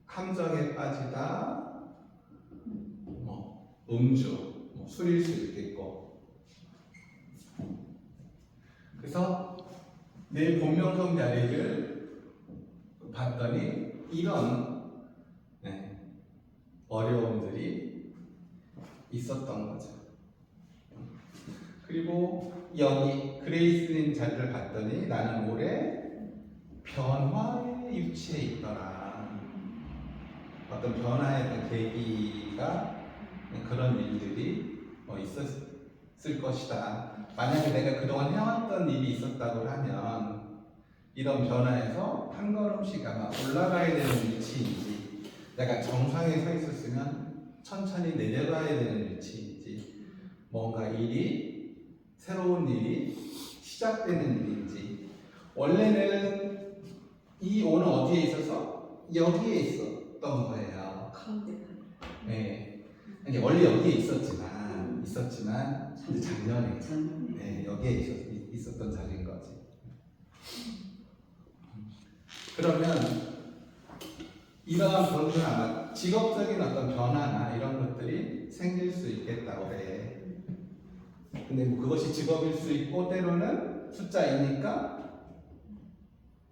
[SPEAKER 2] 함정에 빠지다, 음주, 술일 수 있겠고. 그래서 내 본명성 자리를 봤더니 이런 어려움들이 있었던 거죠. 그리고 여기 그레이스님 자리를 봤더니 나는 올해 변화의 위치에 있더라. 어떤 변화의 계기가 그런 일들이 있었을 것이다. 만약에 내가 그동안 해왔던 일이 있었다고 하면 이런 변화에서 한 걸음씩 아마 올라가야 되는 위치인지, 내가 정상에 서 있었으면 천천히 내려가야 되는 위치인지, 뭔가 새로운 일이 시작되는 일인지. 원래는 이 오는 어디에 있어서? 여기에 있었던 거예요.
[SPEAKER 3] 가운데
[SPEAKER 2] 네. 이게 원래 여기에 있었지만 이제 작년에 여기에 있었던 자리인 거지. 그러면 이러한 부분은 아마 직업적인 어떤 변화나 이런 것들이 생길 수 있겠다고 해. 근데 뭐 그것이 직업일 수 있고 때로는 숫자이니까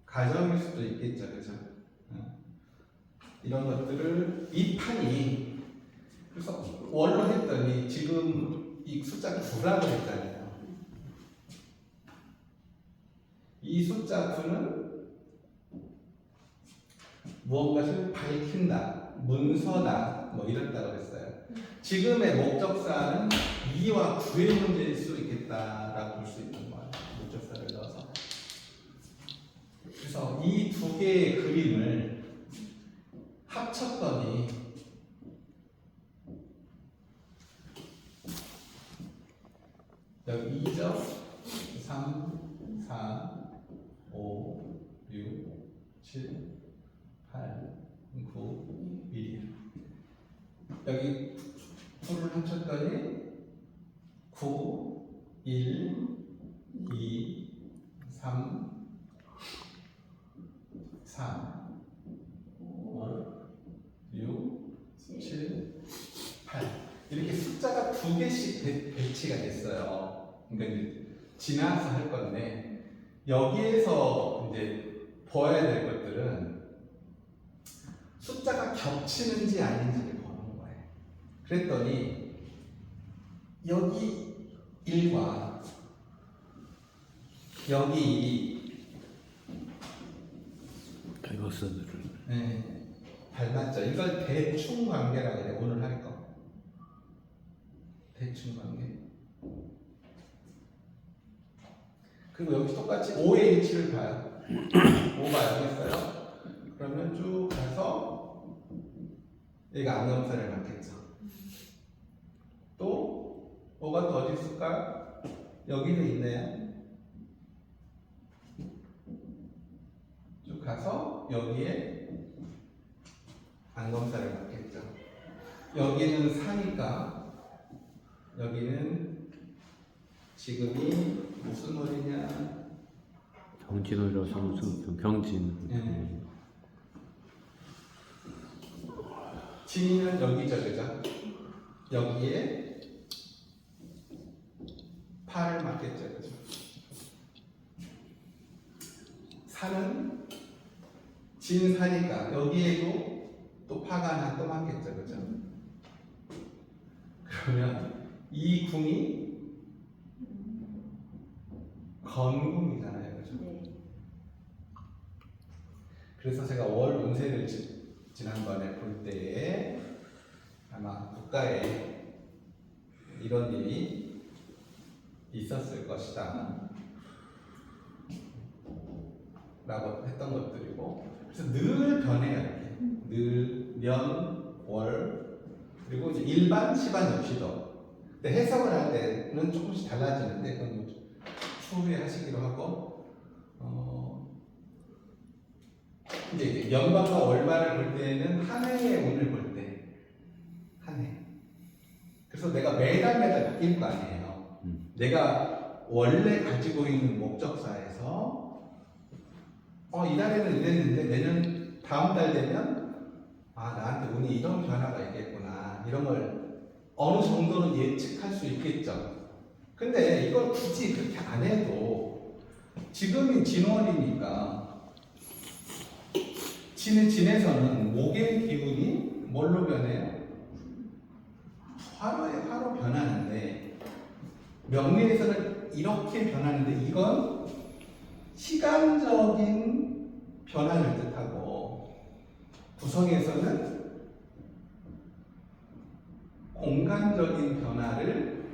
[SPEAKER 2] 가정일 수도 있겠죠, 그죠? 이런 것들을 이 판이 그래서 원로 했더니 지금 이 숫자 9라고 했잖아요. 이 숫자 9는 무언가를 밝힌다, 문서다, 뭐 이렇다고 그랬어요. 지금의 목적사는 2와 9의 문제일 수 있겠다라고 볼 수 있는 거예요. 목적사를 넣어서. 그래서 이 두 개의 그림을 합쳤더니 여기 2점, 3, 4, 5, 6, 7, 8, 9, 1. 여기 9를 합쳤더니 9, 1, 2, 3, 4, 5, 6, 7, 8. 이렇게 숫자가 두 개씩 배치가 됐어요. 그러니까 이제 지나서 할 건데 여기에서 이제 보아야 될 것들은 숫자가 겹치는지 아닌지를 보는 거예요. 그랬더니 여기 1과 여기
[SPEAKER 1] 배거스들을
[SPEAKER 2] 닮았죠. 이걸 대충 관계라고 해요. 오늘 할 거. 대충 관계. 그리고 여기 똑같이 5의 위치를 봐요. 5가 여기 있어요. 그러면 쭉 가서 얘가 안경사를 맞겠죠. 또 뭐가 더 어디 있을까? 여기도 있네요. 쭉 가서 여기에 안검사를 맞겠죠. 여기는 4니까 여기는 지금이 무슨 월이냐?
[SPEAKER 1] 경진월이라서 무슨 경진.
[SPEAKER 2] 진이는 여기죠, 그죠? 여기에 8을 맞겠죠, 그죠? 4는 진 4니까 여기에도 또 파가 하나 또 맞겠죠, 그죠? 그러면 이 궁이 건궁이잖아요, 그죠?
[SPEAKER 3] 네.
[SPEAKER 2] 그래서 제가 월 운세를 지난번에 볼 때에 아마 국가에 이런 일이 있었을 것이다 라고 했던 것들이고, 그래서 늘 변해요. 이렇게 늘, 년, 월, 그리고 이제 일반, 시반, 역시도. 근데 해석을 할 때는 조금씩 달라지는데 그건 추후에 하시기로 하고, 이제 연반과 월반을 볼 때는 한 해의 운을 볼 때, 한 해. 그래서 내가 매달 바뀔 거 아니에요. 내가 원래 가지고 있는 목적사에서 이 달에는 이랬는데 내년 다음 달 되면 나한테 운이 이런 변화가 있겠구나, 이런 걸 어느 정도는 예측할 수 있겠죠. 근데 이걸 굳이 그렇게 안 해도 지금이 진월이니까 진에서는 목의 기운이 뭘로 변해요? 화로 변하는데, 명리에서는 이렇게 변하는데 이건 시간적인 변화를 뜻하고, 구성에서는 공간적인 변화를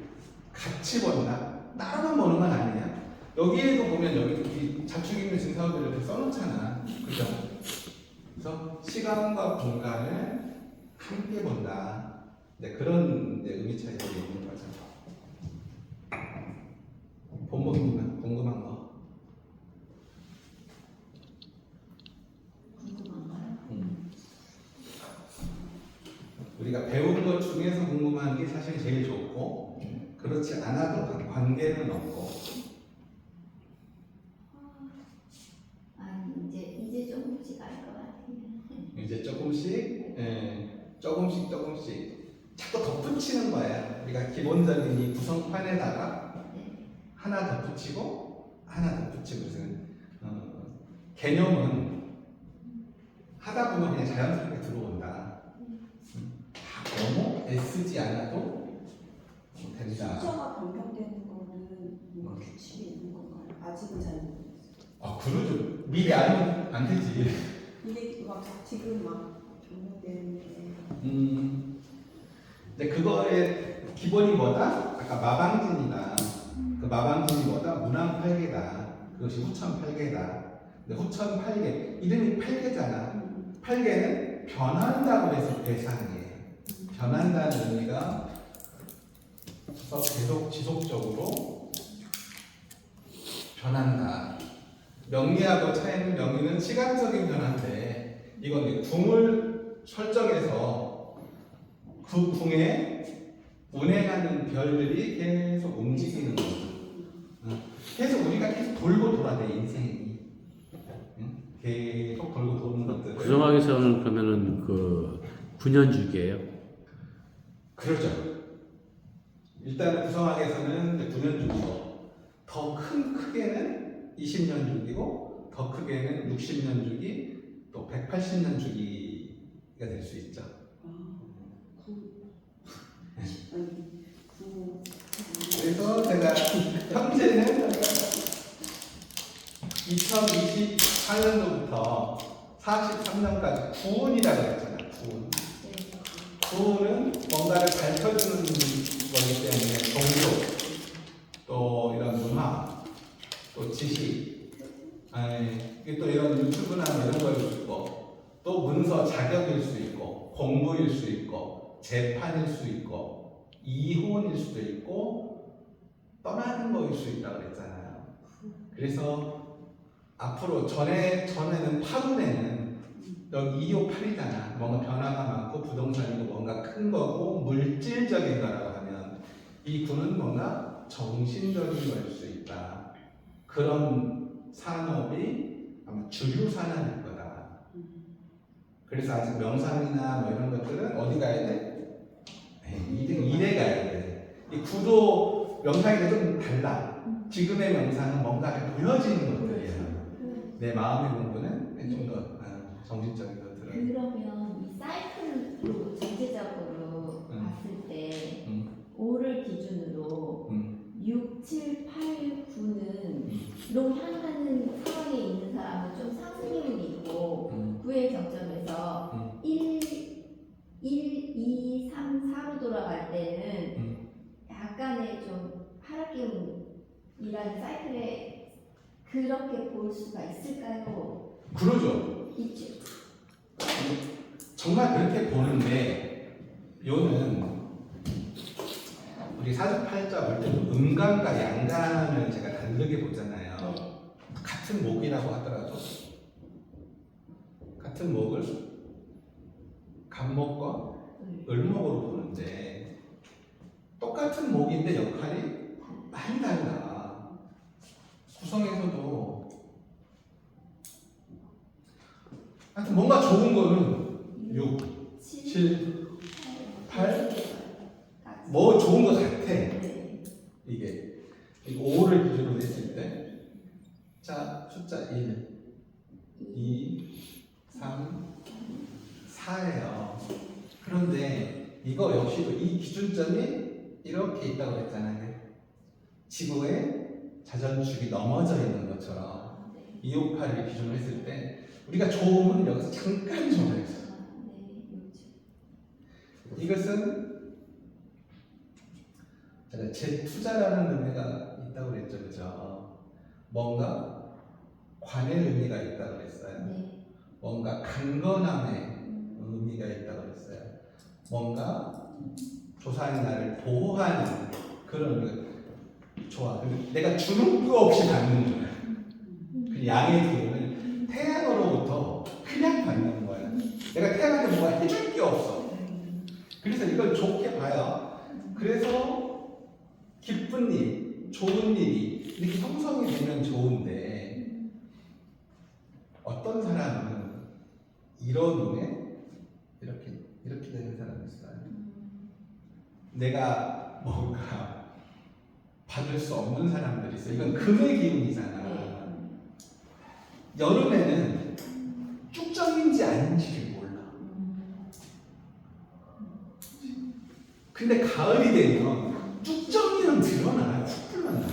[SPEAKER 2] 같이 본다. 따로만 보는 건 아니냐. 여기에도 보면 여기 자축인묘 증사오들 이렇게 써놓잖아, 그죠? 그래서 시간과 공간을 함께 본다. 네, 그런 의미 차이가 있는 거죠. 본목님 궁금한 거?
[SPEAKER 3] 궁금한가요?
[SPEAKER 2] 우리가 배운 것 중에서 궁금한 게 사실 제일 좋고, 그렇지 않아도 관계는 없고. 조금씩 조금씩 자꾸 덧붙이는 거야. 우리가 기본적인 이 구성판에다가 하나 덧붙이고 하나 덧붙이고. 그래서 개념은 하다 보면 그냥 자연스럽게 들어온다. 다 너무 애쓰지 않아도 된다.
[SPEAKER 3] 숫자가 변경되는 거는 뭔가 규칙이 있는 건가요? 아직은 잘 모르겠어요.
[SPEAKER 2] 아, 그러죠. 미리 알면 안 되지.
[SPEAKER 3] 이게 막 지금 막 변경되는데
[SPEAKER 2] 근데 그거의 기본이 뭐다? 아까 마방진이다. 그 마방진이 뭐다? 문왕팔계다. 그것이 후천팔계다. 근데 후천팔계 이름이 팔계잖아. 팔계는 변한다고 해서 대상이에요. 변한다는 의미가 계속 지속적으로 변한다. 명리하고 차이는, 명리는 시간적인 변화인데 이건 이제 궁을 설정해서 그 궁에 운행하는 별들이 계속 움직이는 거죠. 계속 우리가 계속 돌고 돌아야 돼, 인생이. 계속 돌고 도는 것들.
[SPEAKER 1] 구성학에서는 그러면은 그 9년주기예요.
[SPEAKER 2] 그렇죠. 일단 구성학에서는 9년 주기고, 더 큰 크게는 20년 주기고, 더 크게는 60년 주기, 또 180년 주기가 될 수 있죠. 그래서 제가 현재는 2024년도부터 43년까지 구운이라고 했잖아요. 구운. 구운은 뭔가를 밝혀주는 거기 때문에 종교, 또 이런 문화, 또 지식, 또 이런 유튜브나 이런 거일 수 있고, 또 문서 자격일 수 있고, 공부일 수 있고, 재판일 수 있고, 이혼일 수도 있고, 떠나는 거일 수 있다고 그랬잖아요. 그래서 앞으로 전에는 8운에는 여기 2호 8이잖아. 뭔가 변화가 많고 부동산이고 뭔가 큰 거고 물질적인 거라고 하면 이 구는 뭔가 정신적인 거일 수 있다. 그런 산업이 아마 주류 산업일 거다. 그래서 아직 명상이나 뭐 이런 것들은 어디 가야 돼? 일에 가야 돼. 이 구도 명상이 좀 달라. 지금의 명상은 뭔가 보여지는 것들이에요. 내 마음의 공부는 좀 더 정신적인 것들은.
[SPEAKER 4] 그러면 이 사이클로 전체적으로 봤을 때 5를 기준으로 6, 7, 8, 9는 로 향하는 상황에 있는 사람은 좀 상승 기운이 있고 9의 정점에서 1, 2, 3, 4로 돌아갈 때는 약간의 좀 하락 기운이라는 사이클에 그렇게 볼 수가 있을까요?
[SPEAKER 2] 그러죠.
[SPEAKER 4] 있죠.
[SPEAKER 2] 정말 그렇게 보는데 요는 우리 48자 볼 때도 음간과 양간을 제가 다르게 보잖아요. 같은 목이라고 하더라도 같은 목을 간목과 을목으로 보는데 똑같은 목인데 역할이 많이 달라. 구성에서도 하여튼 뭔가 좋은 거는 6, 7, 8 뭐 좋은 거 같아. 이게 5를 기준으로 했을 때 자, 숫자 1, 2, 3, 4예요. 그런데 이거 역시도 이 기준점이 이렇게 있다고 했잖아요. 지구의 자전축이 넘어져 있는 것처럼 258을 기준으로 했을 때 우리가 좋으면 여기서 잠깐 좋아했어. 이것은 제가 재투자라는 의미가 있다고 그랬죠, 그죠? 뭔가 관의 의미가 있다고 그랬어요. 뭔가 강건함의 의미가 있다고 그랬어요. 뭔가 조상이 나를 보호하는 그런 의미가 좋아. 내가 주는 거 없이 받는 거야. 그 양의 기운을 태양으로부터 그냥 받는 거야. 내가 태양한테 뭐가 해줄 게 없어. 그래서 이걸 좋게 봐요. 그래서 기쁜 일, 좋은 일이 이렇게 형성이 되면 좋은데 어떤 사람은 이런 눈에 내가 뭔가 받을 수 없는 사람들이 있어. 이건 금의 기운이잖아. 여름에는 쭉정인지 아닌지를 몰라. 근데 가을이 되면 쭉정이는 드러나요. 훅 드러나.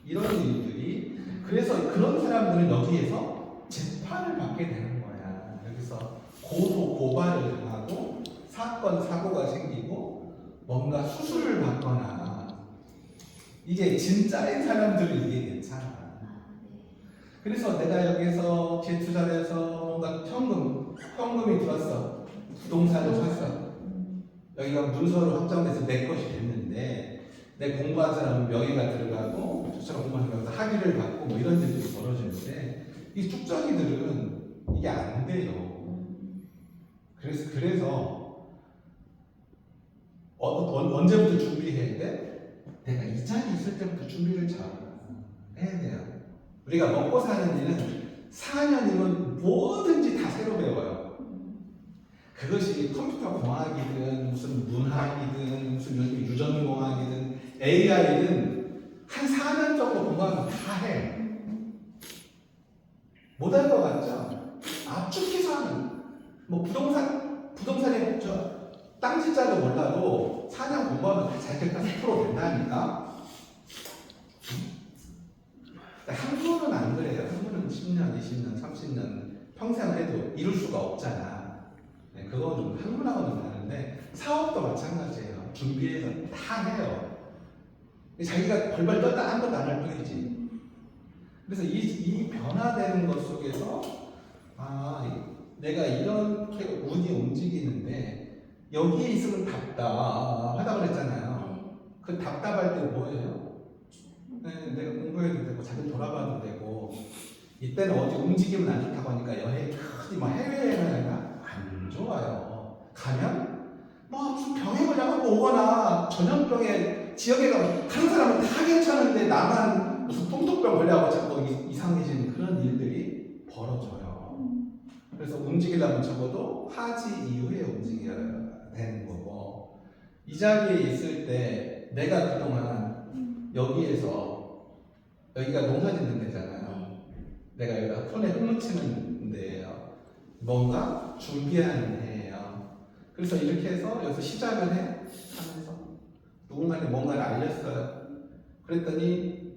[SPEAKER 2] 이런 일들이. 그래서 그런 사람들은 여기에서 재판을 받게 되는 거야. 여기서 고소, 고발을 당하고 사건, 사고가 생기고 뭔가 수술을 받거나 이게 진짜인 사람들은 이게 괜찮아. 그래서 내가 여기서 재투자를 해서 뭔가 현금이 들었어. 부동산을 샀어. 여기가 문서로 확정돼서 내 것이 됐는데 내 공부한 사람은 명의가 들어가고 저처럼 공부한 사람은 합의를 받고 뭐 이런 일들이 벌어지는데 이 쭉정이들은 이게 안 돼요. 그래서 언제부터 준비해야 돼? 내가 이 자리에 있을 때부터 준비를 잘 해야 돼요. 우리가 먹고 사는 일은 4년이면 뭐든지 다 새로 배워요. 그것이 컴퓨터 공학이든 무슨 문학이든 무슨 요즘 유전공학이든 AI든 한 4년 정도 공부하면 다 해. 못할 것 같죠? 압축해서 하는 뭐 부동산에 땅 질자도 몰라도 4년 공부하면 잘 됐다 10% 된다니까. 한국은 안 그래요. 한국은 10년, 20년, 30년 평생 해도 이룰 수가 없잖아. 네, 그거는 한국하고는 다른데 사업도 마찬가지예요. 준비해서 다 해요. 자기가 벌벌 떴다 아무것도 안 할 뿐이지. 그래서 이 변화되는 것 속에서 내가 이렇게 운이 움직이는데 여기에 있으면 답답하다고 그랬잖아요. 그 답답할 때 뭐예요? 네, 내가 공부해도 되고 자기 돌아봐도 되고 이때는 어디 움직이면 안 좋다고 하니까 여행 크게 뭐 해외여행을 안 좋아요. 가면 뭐 무슨 병에 걸려갖고 오거나 전염병에 지역에 가면 다른 사람은 다 괜찮은데 나만 무슨 풍토병 걸려갖고 자꾸 이상해지는 그런 일들이 벌어져요. 그래서 움직이려면 적어도 하지 이후에 움직여야 되는 거고 이 자리에 있을 때 내가 그동안 여기가 농사 짓는 데잖아요. 내가 여기가 손에 흙묻히는 데예요. 뭔가 준비하는 데예요. 그래서 이렇게 해서 여기서 시작을 해 하면서 누군가한테 뭔가를 알렸어요. 그랬더니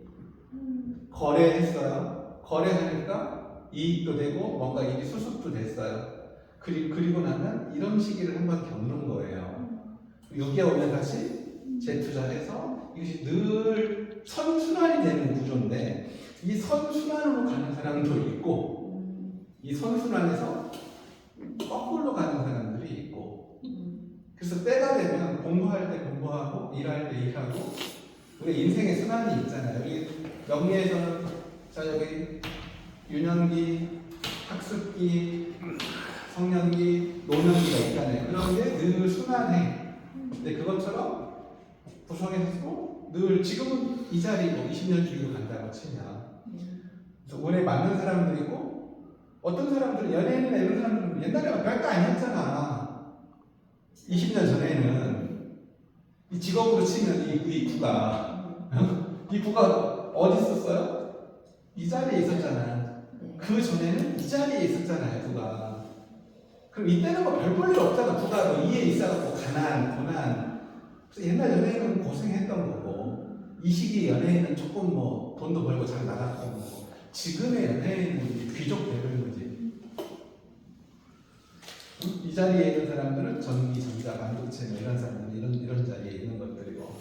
[SPEAKER 2] 거래했어요. 거래하니까 이익도 되고 뭔가 일이 수습도 됐어요. 그리고 나면 이런 시기를 한번 겪는 거예요. 여기에 오면 다시 재투자해서 이것이 늘 선순환이 되는 구조인데 이 선순환으로 가는 사람도 있고 이 선순환에서 거꾸로 가는 사람들이 있고 그래서 때가 되면 공부할 때 공부하고 일할 때 일하고 우리 인생의 순환이 있잖아요. 여기 명리에서는 자 여기 유년기, 학습기, 성년기, 노년기가 있잖아요. 그런 게 늘 순환해. 근데 그것처럼 구성해서 늘 지금은 이 자리고 20년 뒤로 간다고 치면 그래서 올해 맞는 사람들이 있고 어떤 사람들은 연예인이나 이런 사람들은 옛날에는 별거 아니었잖아. 20년 전에는 이 직업으로 치면 이 구가 이 구가 어디 있었어요? 이 자리에 있었잖아요. 그 전에는 이 자리에 있었잖아요. 구가. 그럼 이때는 뭐 별 볼 일 없잖아. 구가 뭐 이에 있어갖고 가난, 고난. 그래서 옛날 연예인은 고생했던 거고 이 시기 연예인은 조금 뭐 돈도 벌고 잘 나갔던 거고 지금의 연예인은 귀족 되는 거지. 이 자리에 있는 사람들은 전기, 전자, 반도체 뭐 이런 사람들 이런 자리에 있는 것들이고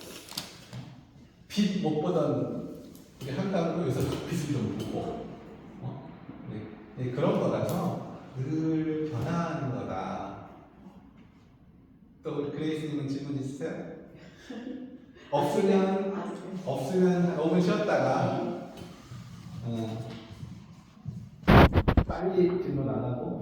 [SPEAKER 2] 빛 못 보던 우리 한강으로 여기서 빛을 좀 보고 네, 그런 거라서 늘 변화하는 거다. 또 우리 그레이스님은 질문 있으세요? 없으면 5분 쉬었다가 빨리 질문 안 하고